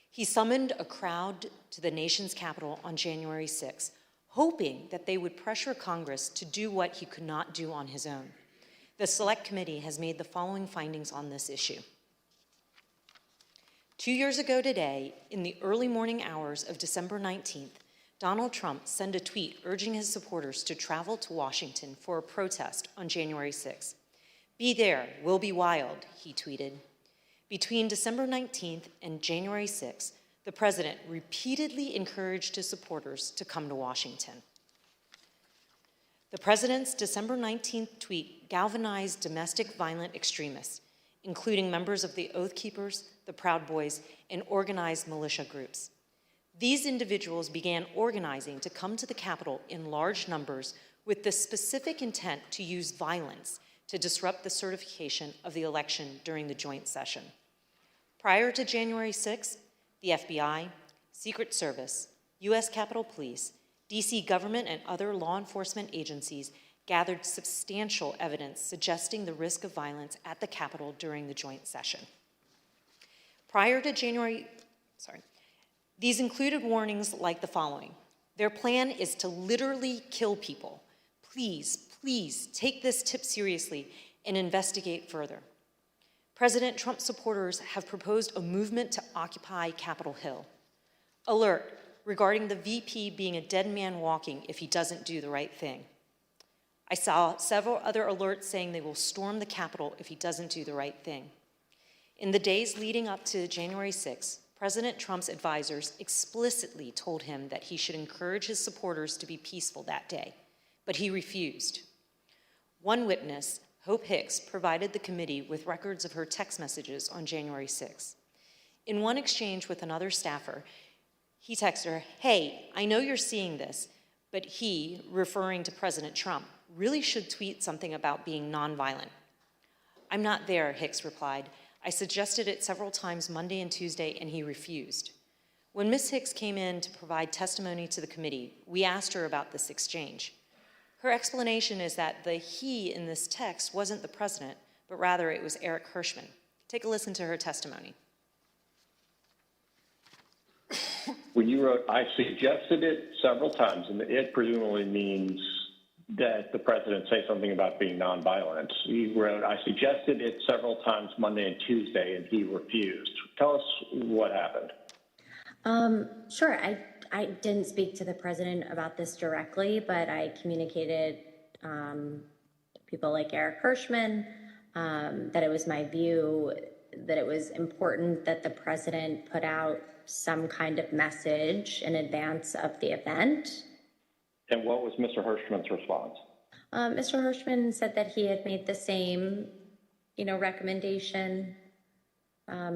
He summoned a crowd to the nation's capital on January 6, hoping that they would pressure Congress to do what he could not do on his own. The Select Committee has made the following findings on this issue. 2 years ago today, in the early morning hours of December 19th, Donald Trump sent a tweet urging his supporters to travel to Washington for a protest on January 6th. "Be there, we'll be wild," he tweeted. Between December 19th and January 6th, the president repeatedly encouraged his supporters to come to Washington. The president's December 19th tweet galvanized domestic violent extremists, including members of the Oath Keepers, the Proud Boys, and organized militia groups. These individuals began organizing to come to the Capitol in large numbers with the specific intent to use violence to disrupt the certification of the election during the joint session. Prior to January 6th, the FBI, Secret Service, U.S. Capitol Police, D.C. government, and other law enforcement agencies gathered substantial evidence suggesting the risk of violence at the Capitol during the joint session. These included warnings like the following. Their plan is to literally kill people. Please take this tip seriously and investigate further. President Trump's supporters have proposed a movement to occupy Capitol Hill. Alert regarding the VP being a dead man walking if he doesn't do the right thing. I saw several other alerts saying they will storm the Capitol if he doesn't do the right thing. In the days leading up to January 6th, President Trump's advisors explicitly told him that he should encourage his supporters to be peaceful that day, but he refused. One witness, Hope Hicks, provided the committee with records of her text messages on January 6th. In one exchange with another staffer, he texted her, "Hey, I know you're seeing this, but he," referring to President Trump, "really should tweet something about being nonviolent." "I'm not there," Hicks replied. "I suggested it several times Monday and Tuesday, and he refused." When Ms. Hicks came in to provide testimony to the committee, we asked her about this exchange. Her explanation is that the he in this text wasn't the president, but rather it was Eric Hirschman. Take a listen to her testimony. When you wrote, "I suggested it several times," and it presumably means that the president say something about being nonviolent. He wrote, I suggested it several times Monday and Tuesday, and he refused. Tell us what happened. Sure. I didn't speak to the president about this directly, but I communicated to people like Eric Hirschman that it was my view that it was important that the president put out some kind of message in advance of the event. And what was Mr. Hirschman's response? Mr. Hirschman said that he had made the same, recommendation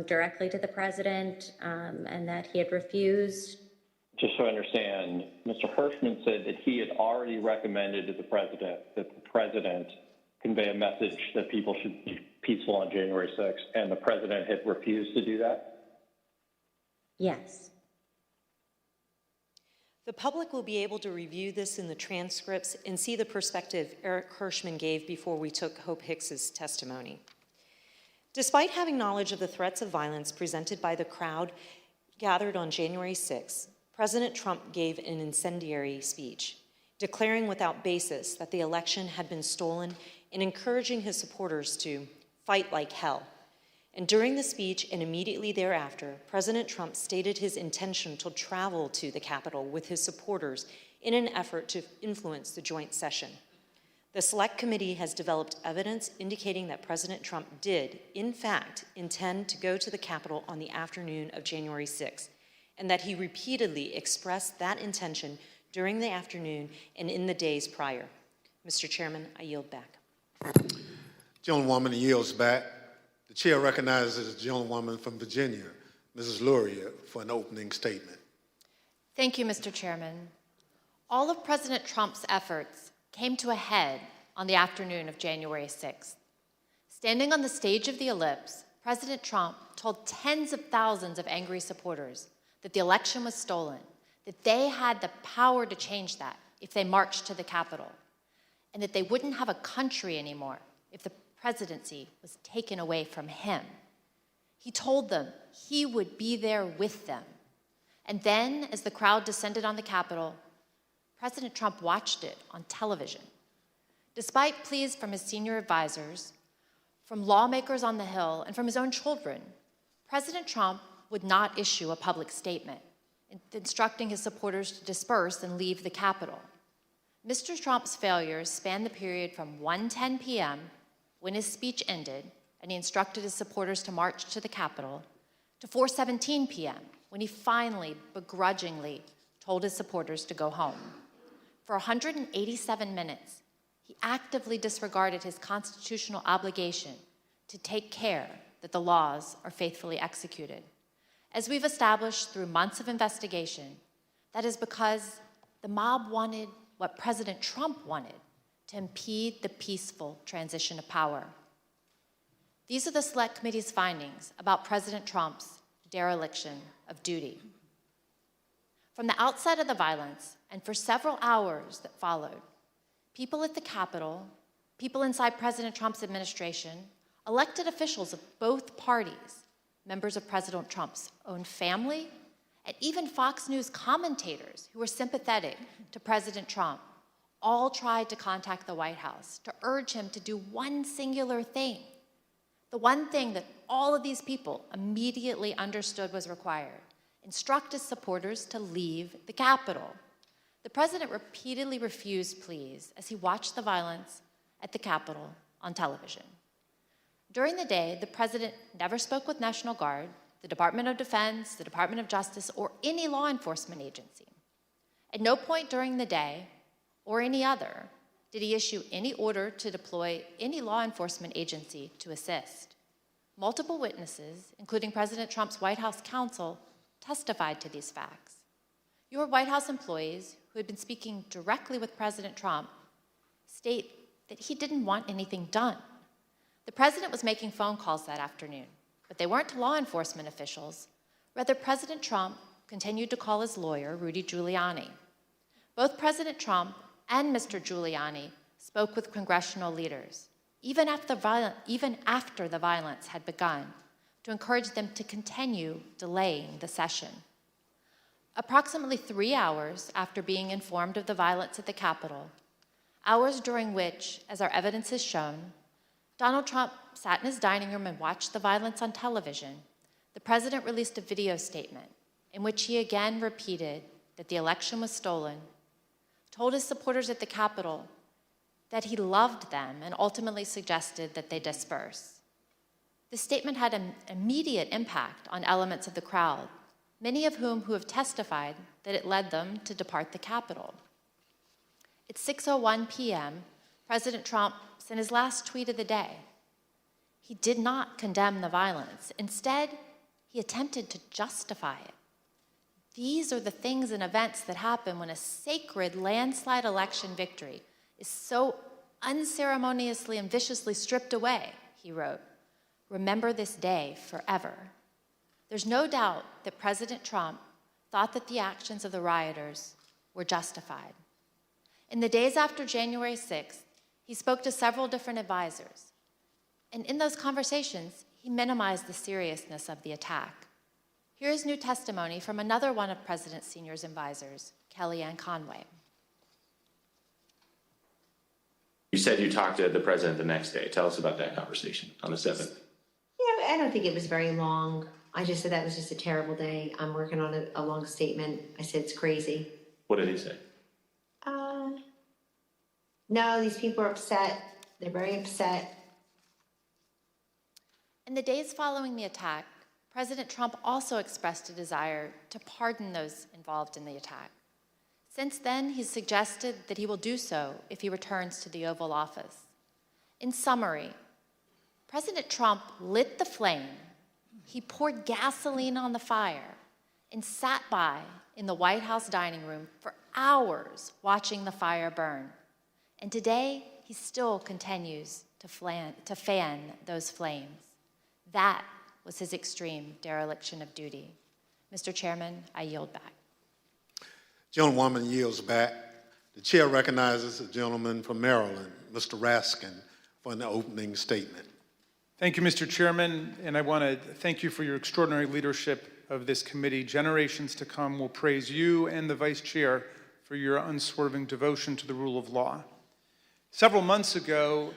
directly to the president, and that he had refused. Just so I understand, Mr. Hirschman said that he had already recommended to the president that the president convey a message that people should be peaceful on January 6th, and the president had refused to do that? Yes. The public will be able to review this in the transcripts and see the perspective Eric Hirschman gave before we took Hope Hicks's testimony. Despite having knowledge of the threats of violence presented by the crowd gathered on January 6th, President Trump gave an incendiary speech, declaring without basis that the election had been stolen and encouraging his supporters to fight like hell. And during the speech and immediately thereafter, President Trump stated his intention to travel to the Capitol with his supporters in an effort to influence the joint session. The Select Committee has developed evidence indicating that President Trump did, in fact, intend to go to the Capitol on the afternoon of January 6th, and that he repeatedly expressed that intention during the afternoon and in the days prior. Mr. Chairman, I yield back. Gentlewoman yields back. The chair recognizes the gentlewoman from Virginia, Mrs. Luria, for an opening statement. Thank you, Mr. Chairman. All of President Trump's efforts came to a head on the afternoon of January 6th. Standing on the stage of the ellipse, President Trump told tens of thousands of angry supporters that the election was stolen, that they had the power to change that if they marched to the Capitol, and that they wouldn't have a country anymore if the presidency was taken away from him. He told them he would be there with them. And then, as the crowd descended on the Capitol, President Trump watched it on television. Despite pleas from his senior advisors, from lawmakers on the Hill, and from his own children, President Trump would not issue a public statement, instructing his supporters to disperse and leave the Capitol. Mr. Trump's failures spanned the period from 1:10 p.m., when his speech ended, and he instructed his supporters to march to the Capitol, to 4:17 p.m., when he finally, begrudgingly, told his supporters to go home. For 187 minutes, he actively disregarded his constitutional obligation to take care that the laws are faithfully executed. As we've established through months of investigation, that is because the mob wanted what President Trump wanted, to impede the peaceful transition of power. These are the Select Committee's findings about President Trump's dereliction of duty. From the outset of the violence, and for several hours that followed, people at the Capitol, people inside President Trump's administration, elected officials of both parties, members of President Trump's own family, and even Fox News commentators who were sympathetic to President Trump, all tried to contact the White House to urge him to do one singular thing, the one thing that all of these people immediately understood was required: instruct his supporters to leave the Capitol. The president repeatedly refused pleas as he watched the violence at the Capitol on television. During the day, the president never spoke with National Guard, the Department of Defense, the Department of Justice, or any law enforcement agency. At no point during the day, or any other, did he issue any order to deploy any law enforcement agency to assist. Multiple witnesses, including President Trump's White House counsel, testified to these facts. Your White House employees, who had been speaking directly with President Trump, state that he didn't want anything done. The president was making phone calls that afternoon, but they weren't to law enforcement officials. Rather, President Trump continued to call his lawyer, Rudy Giuliani. Both President Trump and Mr. Giuliani spoke with congressional leaders, even after the violence had begun, to encourage them to continue delaying the session. Approximately 3 hours after being informed of the violence at the Capitol, hours during which, as our evidence has shown, Donald Trump sat in his dining room and watched the violence on television, the president released a video statement in which he again repeated that the election was stolen, told his supporters at the Capitol that he loved them, and ultimately suggested that they disperse. This statement had an immediate impact on elements of the crowd, many of whom have testified that it led them to depart the Capitol. At 6:01 p.m., President Trump sent his last tweet of the day. He did not condemn the violence. Instead, he attempted to justify it. These are the things and events that happen when a sacred landslide election victory is so unceremoniously and viciously stripped away, he wrote. Remember this day forever. There's no doubt that President Trump thought that the actions of the rioters were justified. In the days after January 6th, he spoke to several different advisors. And in those conversations, he minimized the seriousness of the attack. Here is new testimony from another one of President Senior's advisors, Kellyanne Conway. You said you talked to the president the next day. Tell us about that conversation on the 7th. Yeah, I don't think it was very long. I just said that was just a terrible day. I'm working on a long statement. I said it's crazy. What did he say? No, these people are upset. They're very upset. In the days following the attack, President Trump also expressed a desire to pardon those involved in the attack. Since then, he's suggested that he will do so if he returns to the Oval Office. In summary, President Trump lit the flame, he poured gasoline on the fire, and sat by in the White House dining room for hours watching the fire burn. And today, he still continues to fan those flames. That was his extreme dereliction of duty. Mr. Chairman, I yield back. Gentlewoman yields back. The chair recognizes the gentleman from Maryland, Mr. Raskin, for an opening statement. Thank you, Mr. Chairman, and I want to thank you for your extraordinary leadership of this committee. Generations to come will praise you and the Vice Chair for your unswerving devotion to the rule of law. Several months ago,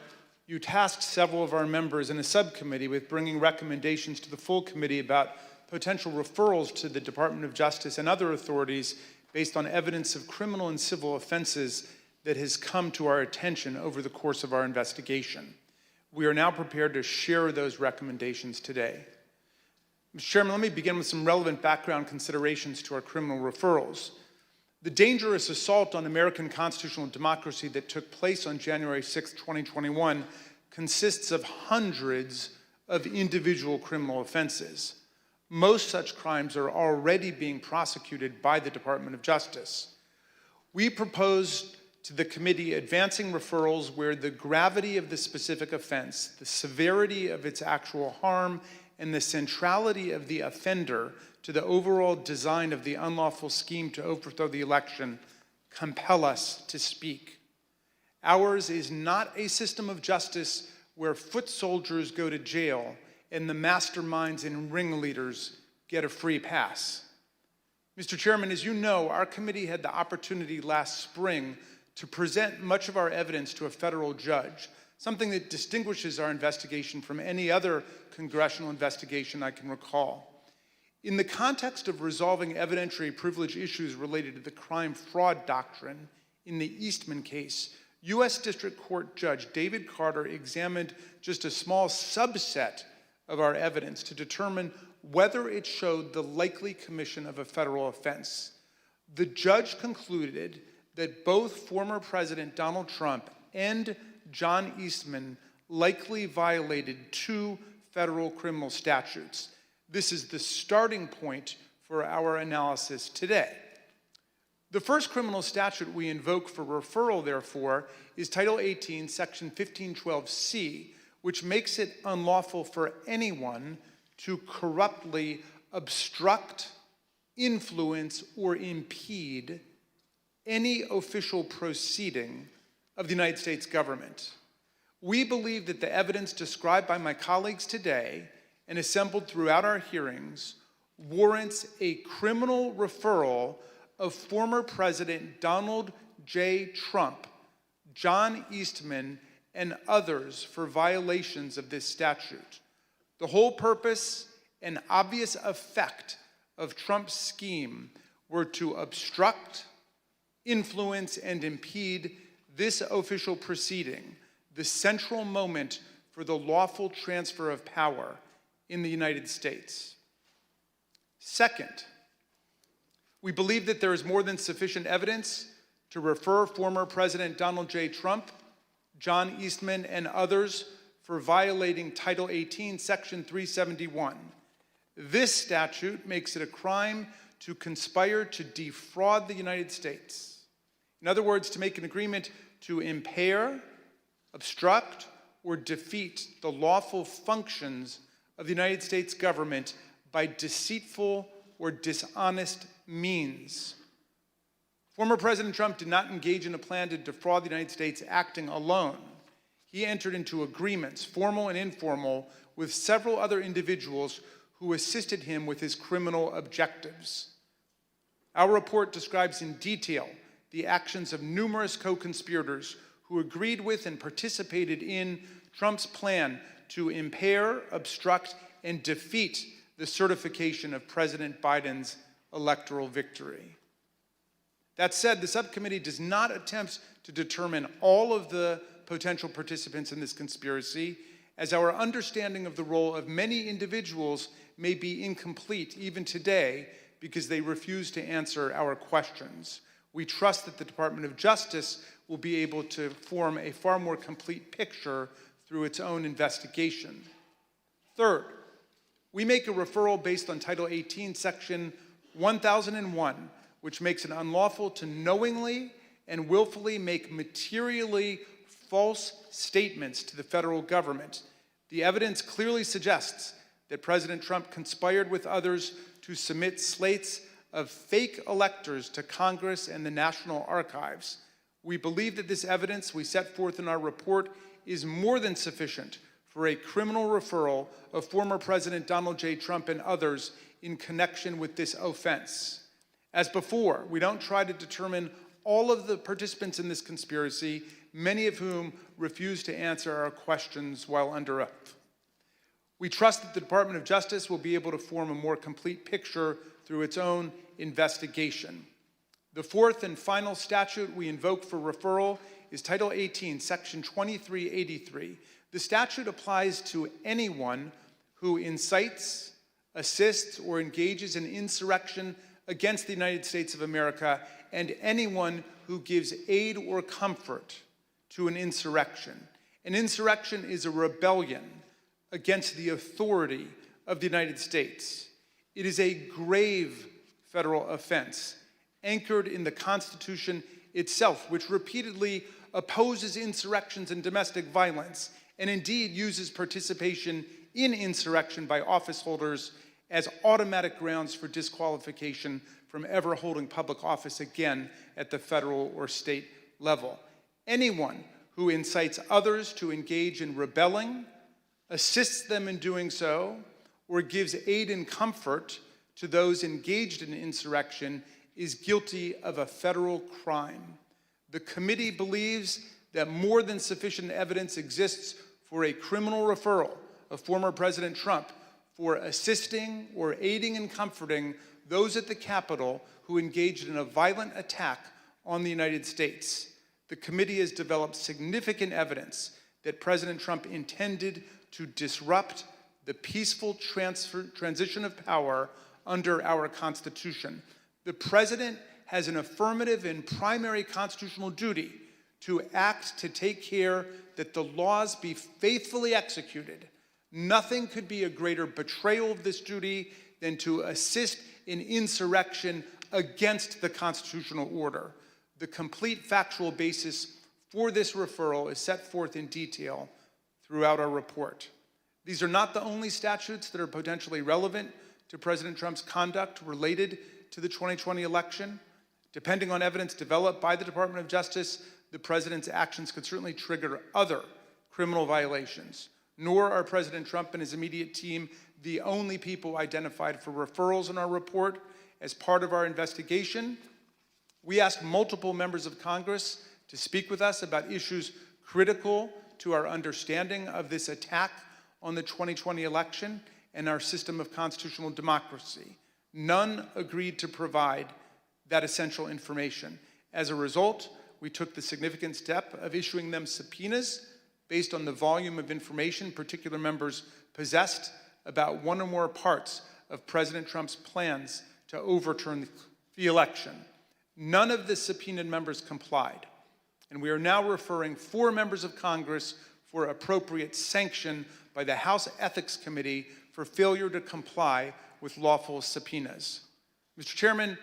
you tasked several of our members in a subcommittee with bringing recommendations to the full committee about potential referrals to the Department of Justice and other authorities based on evidence of criminal and civil offenses that has come to our attention over the course of our investigation. We are now prepared to share those recommendations today. Mr. Chairman, let me begin with some relevant background considerations to our criminal referrals. The dangerous assault on American constitutional democracy that took place on January 6, 2021 consists of hundreds of individual criminal offenses. Most such crimes are already being prosecuted by the Department of Justice. We propose to the committee advancing referrals where the gravity of the specific offense, the severity of its actual harm, and the centrality of the offender to the overall design of the unlawful scheme to overthrow the election compel us to speak. Ours is not a system of justice where foot soldiers go to jail and the masterminds and ringleaders get a free pass. Mr. Chairman, as you know, our committee had the opportunity last spring to present much of our evidence to a federal judge, something that distinguishes our investigation from any other congressional investigation I can recall. In the context of resolving evidentiary privilege issues related to the crime fraud doctrine in the Eastman case, U.S. District Court Judge David Carter examined just a small subset of our evidence to determine whether it showed the likely commission of a federal offense. The judge concluded that both former President Donald Trump and John Eastman likely violated 2 federal criminal statutes. This is the starting point for our analysis today. The first criminal statute we invoke for referral, therefore, is Title 18, Section 1512C, which makes it unlawful for anyone to corruptly obstruct, influence, or impede any official proceeding of the United States government. We believe that the evidence described by my colleagues today and assembled throughout our hearings warrants a criminal referral of former President Donald J. Trump John Eastman, and others for violations of this statute. The whole purpose and obvious effect of Trump's scheme were to obstruct, influence, and impede this official proceeding, the central moment for the lawful transfer of power in the United States. Second, we believe that there is more than sufficient evidence to refer former President Donald J. Trump, John Eastman, and others for violating Title 18, Section 371. This statute makes it a crime to conspire to defraud the United States. In other words, to make an agreement to impair, obstruct, or defeat the lawful functions of the United States government by deceitful or dishonest means. Former President Trump did not engage in a plan to defraud the United States acting alone. He entered into agreements, formal and informal, with several other individuals who assisted him with his criminal objectives. Our report describes in detail the actions of numerous co-conspirators who agreed with and participated in Trump's plan to impair, obstruct, and defeat the certification of President Biden's electoral victory. That said, the subcommittee does not attempt to determine all of the potential participants in this conspiracy, as our understanding of the role of many individuals may be incomplete even today because they refuse to answer our questions. We trust that the Department of Justice will be able to form a far more complete picture through its own investigation. Third, we make a referral based on Title 18, Section 1001, which makes it unlawful to knowingly and willfully make materially false statements to the federal government. The evidence clearly suggests that President Trump conspired with others to submit slates of fake electors to Congress and the National Archives. We believe that this evidence we set forth in our report is more than sufficient for a criminal referral of former President Donald J. Trump and others in connection with this offense. As before, we don't try to determine all of the participants in this conspiracy, many of whom refuse to answer our questions while under oath. We trust that the Department of Justice will be able to form a more complete picture through its own investigation. The fourth and final statute we invoke for referral is Title 18, Section 2383. The statute applies to anyone who incites, assists, or engages in insurrection against the United States of America, and anyone who gives aid or comfort to an insurrection. An insurrection is a rebellion against the authority of the United States. It is a grave federal offense anchored in the Constitution itself, which repeatedly opposes insurrections and domestic violence, and indeed uses participation in insurrection by office holders as automatic grounds for disqualification from ever holding public office again at the federal or state level. Anyone who incites others to engage in rebelling, assists them in doing so, or gives aid and comfort to those engaged in insurrection is guilty of a federal crime. The committee believes that more than sufficient evidence exists for a criminal referral of former President Trump for assisting or aiding and comforting those at the Capitol who engaged in a violent attack on the United States. The committee has developed significant evidence that President Trump intended to disrupt the peaceful transition of power under our Constitution. The President has an affirmative and primary constitutional duty to act to take care that the laws be faithfully executed. Nothing could be a greater betrayal of this duty than to assist in insurrection against the constitutional order. The complete factual basis for this referral is set forth in detail throughout our report. These are not the only statutes that are potentially relevant to President Trump's conduct related to the 2020 election. Depending on evidence developed by the Department of Justice, the president's actions could certainly trigger other criminal violations. Nor are President Trump and his immediate team the only people identified for referrals in our report. As part of our investigation, we asked multiple members of Congress to speak with us about issues critical to our understanding of this attack on the 2020 election and our system of constitutional democracy. None agreed to provide that essential information. As a result, we took the significant step of issuing them subpoenas based on the volume of information particular members possessed about one or more parts of President Trump's plans to overturn the election. None of the subpoenaed members complied, and we are now referring 4 members of Congress for appropriate sanction by the House Ethics Committee for failure to comply with lawful subpoenas. Mr. Chairman,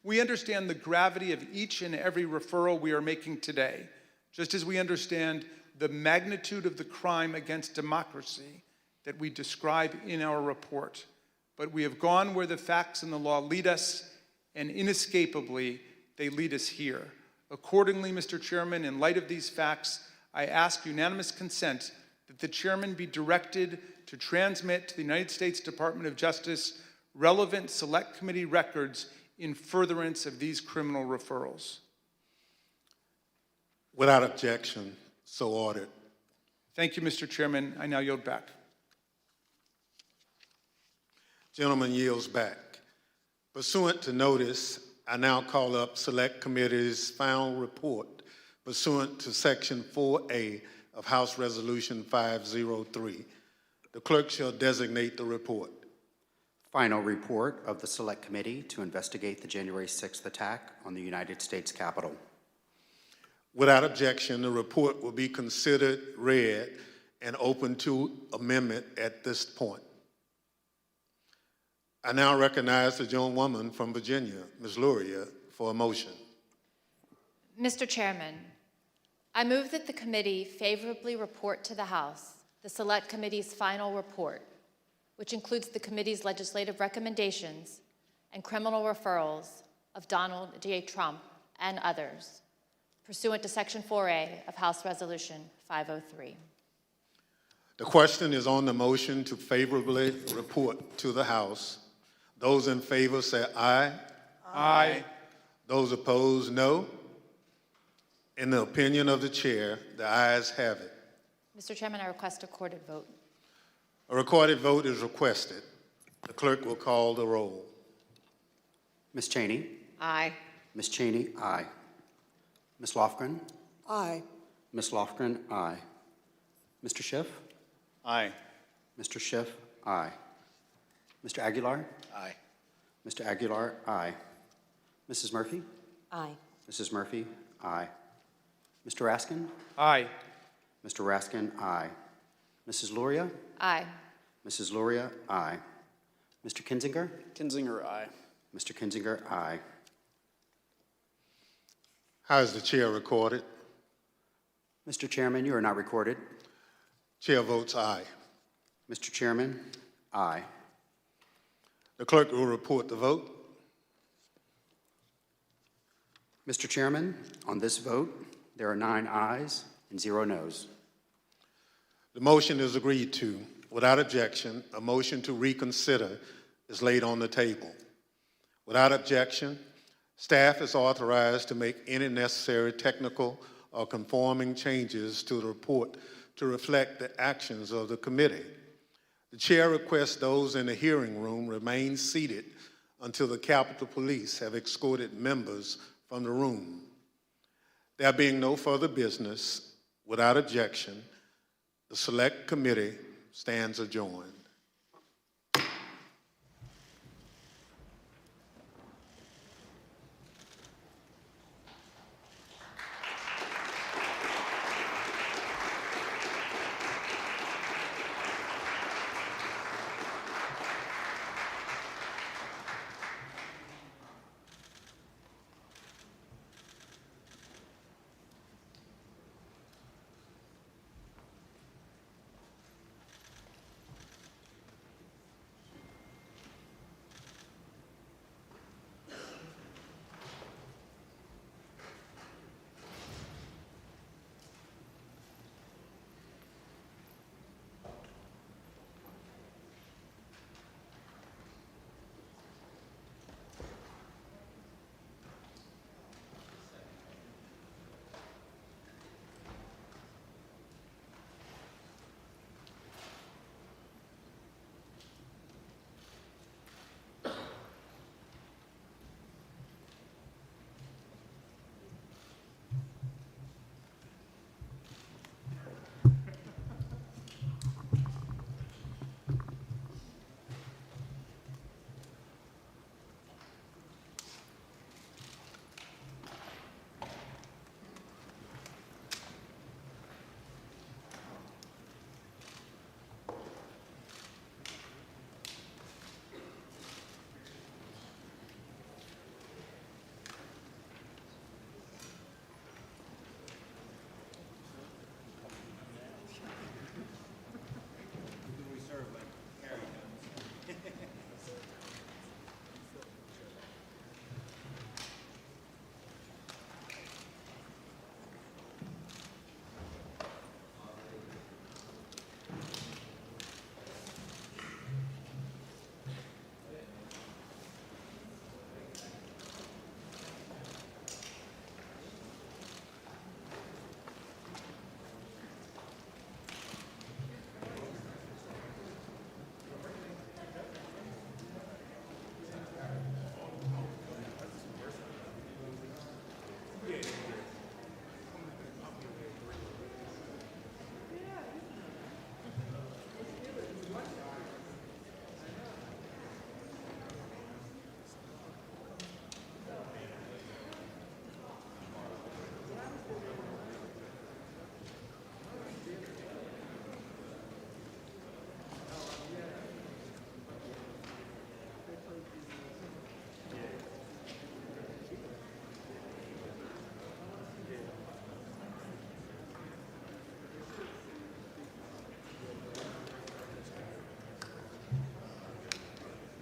we understand the gravity of each and every referral we are making today, just as we understand the magnitude of the crime against democracy that we describe in our report. But we have gone where the facts and the law lead us, and inescapably, they lead us here. Accordingly, Mr. Chairman, in light of these facts, I ask unanimous consent that the chairman be directed to transmit to the United States Department of Justice relevant Select Committee records in furtherance of these criminal referrals. Without objection, so ordered. Thank you, Mr. Chairman. I now yield back. Gentleman yields back. Pursuant to notice, I now call up Select Committee's final report pursuant to Section 4A of House Resolution 503. The clerk shall designate the report. Final report of the Select Committee to investigate the January 6th attack on the United States Capitol. Without objection, the report will be considered read and open to amendment at this point. I now recognize the gentlewoman from Virginia, Ms. Luria, for a motion. Mr. Chairman, I move that the committee favorably report to the House the Select Committee's final report, which includes the committee's legislative recommendations and criminal referrals of Donald J. Trump and others, pursuant to Section 4A of House Resolution 503. The question is on the motion to favorably report to the House. Those in favor say aye. Aye. Those opposed, no. In the opinion of the chair, the ayes have it. Mr. Chairman, I request a recorded vote. A recorded vote is requested. The clerk will call the roll. Ms. Cheney? Aye. Ms. Cheney, aye. Ms. Lofgren? Aye. Ms. Lofgren, aye. Mr. Schiff? Aye. Mr. Schiff, aye. Mr. Aguilar? Aye. Mr. Aguilar, aye. Mrs. Murphy? Aye. Mrs. Murphy, aye. Mr. Raskin? Aye. Mr. Raskin, aye. Mrs. Luria? Aye. Mrs. Luria, aye. Mr. Kinzinger? Kinzinger, aye. Mr. Kinzinger, aye. How is the chair recorded? Mr. Chairman, you are not recorded. Chair votes aye. Mr. Chairman, aye. The clerk will report the vote. Mr. Chairman, on this vote, there are 9 ayes and 0 noes. The motion is agreed to. Without objection, a motion to reconsider is laid on the table. Without objection, staff is authorized to make any necessary technical or conforming changes to the report to reflect the actions of the committee. The chair requests those in the hearing room remain seated until the Capitol Police have escorted members from the room. There being no further business, without objection, the Select Committee stands adjourned.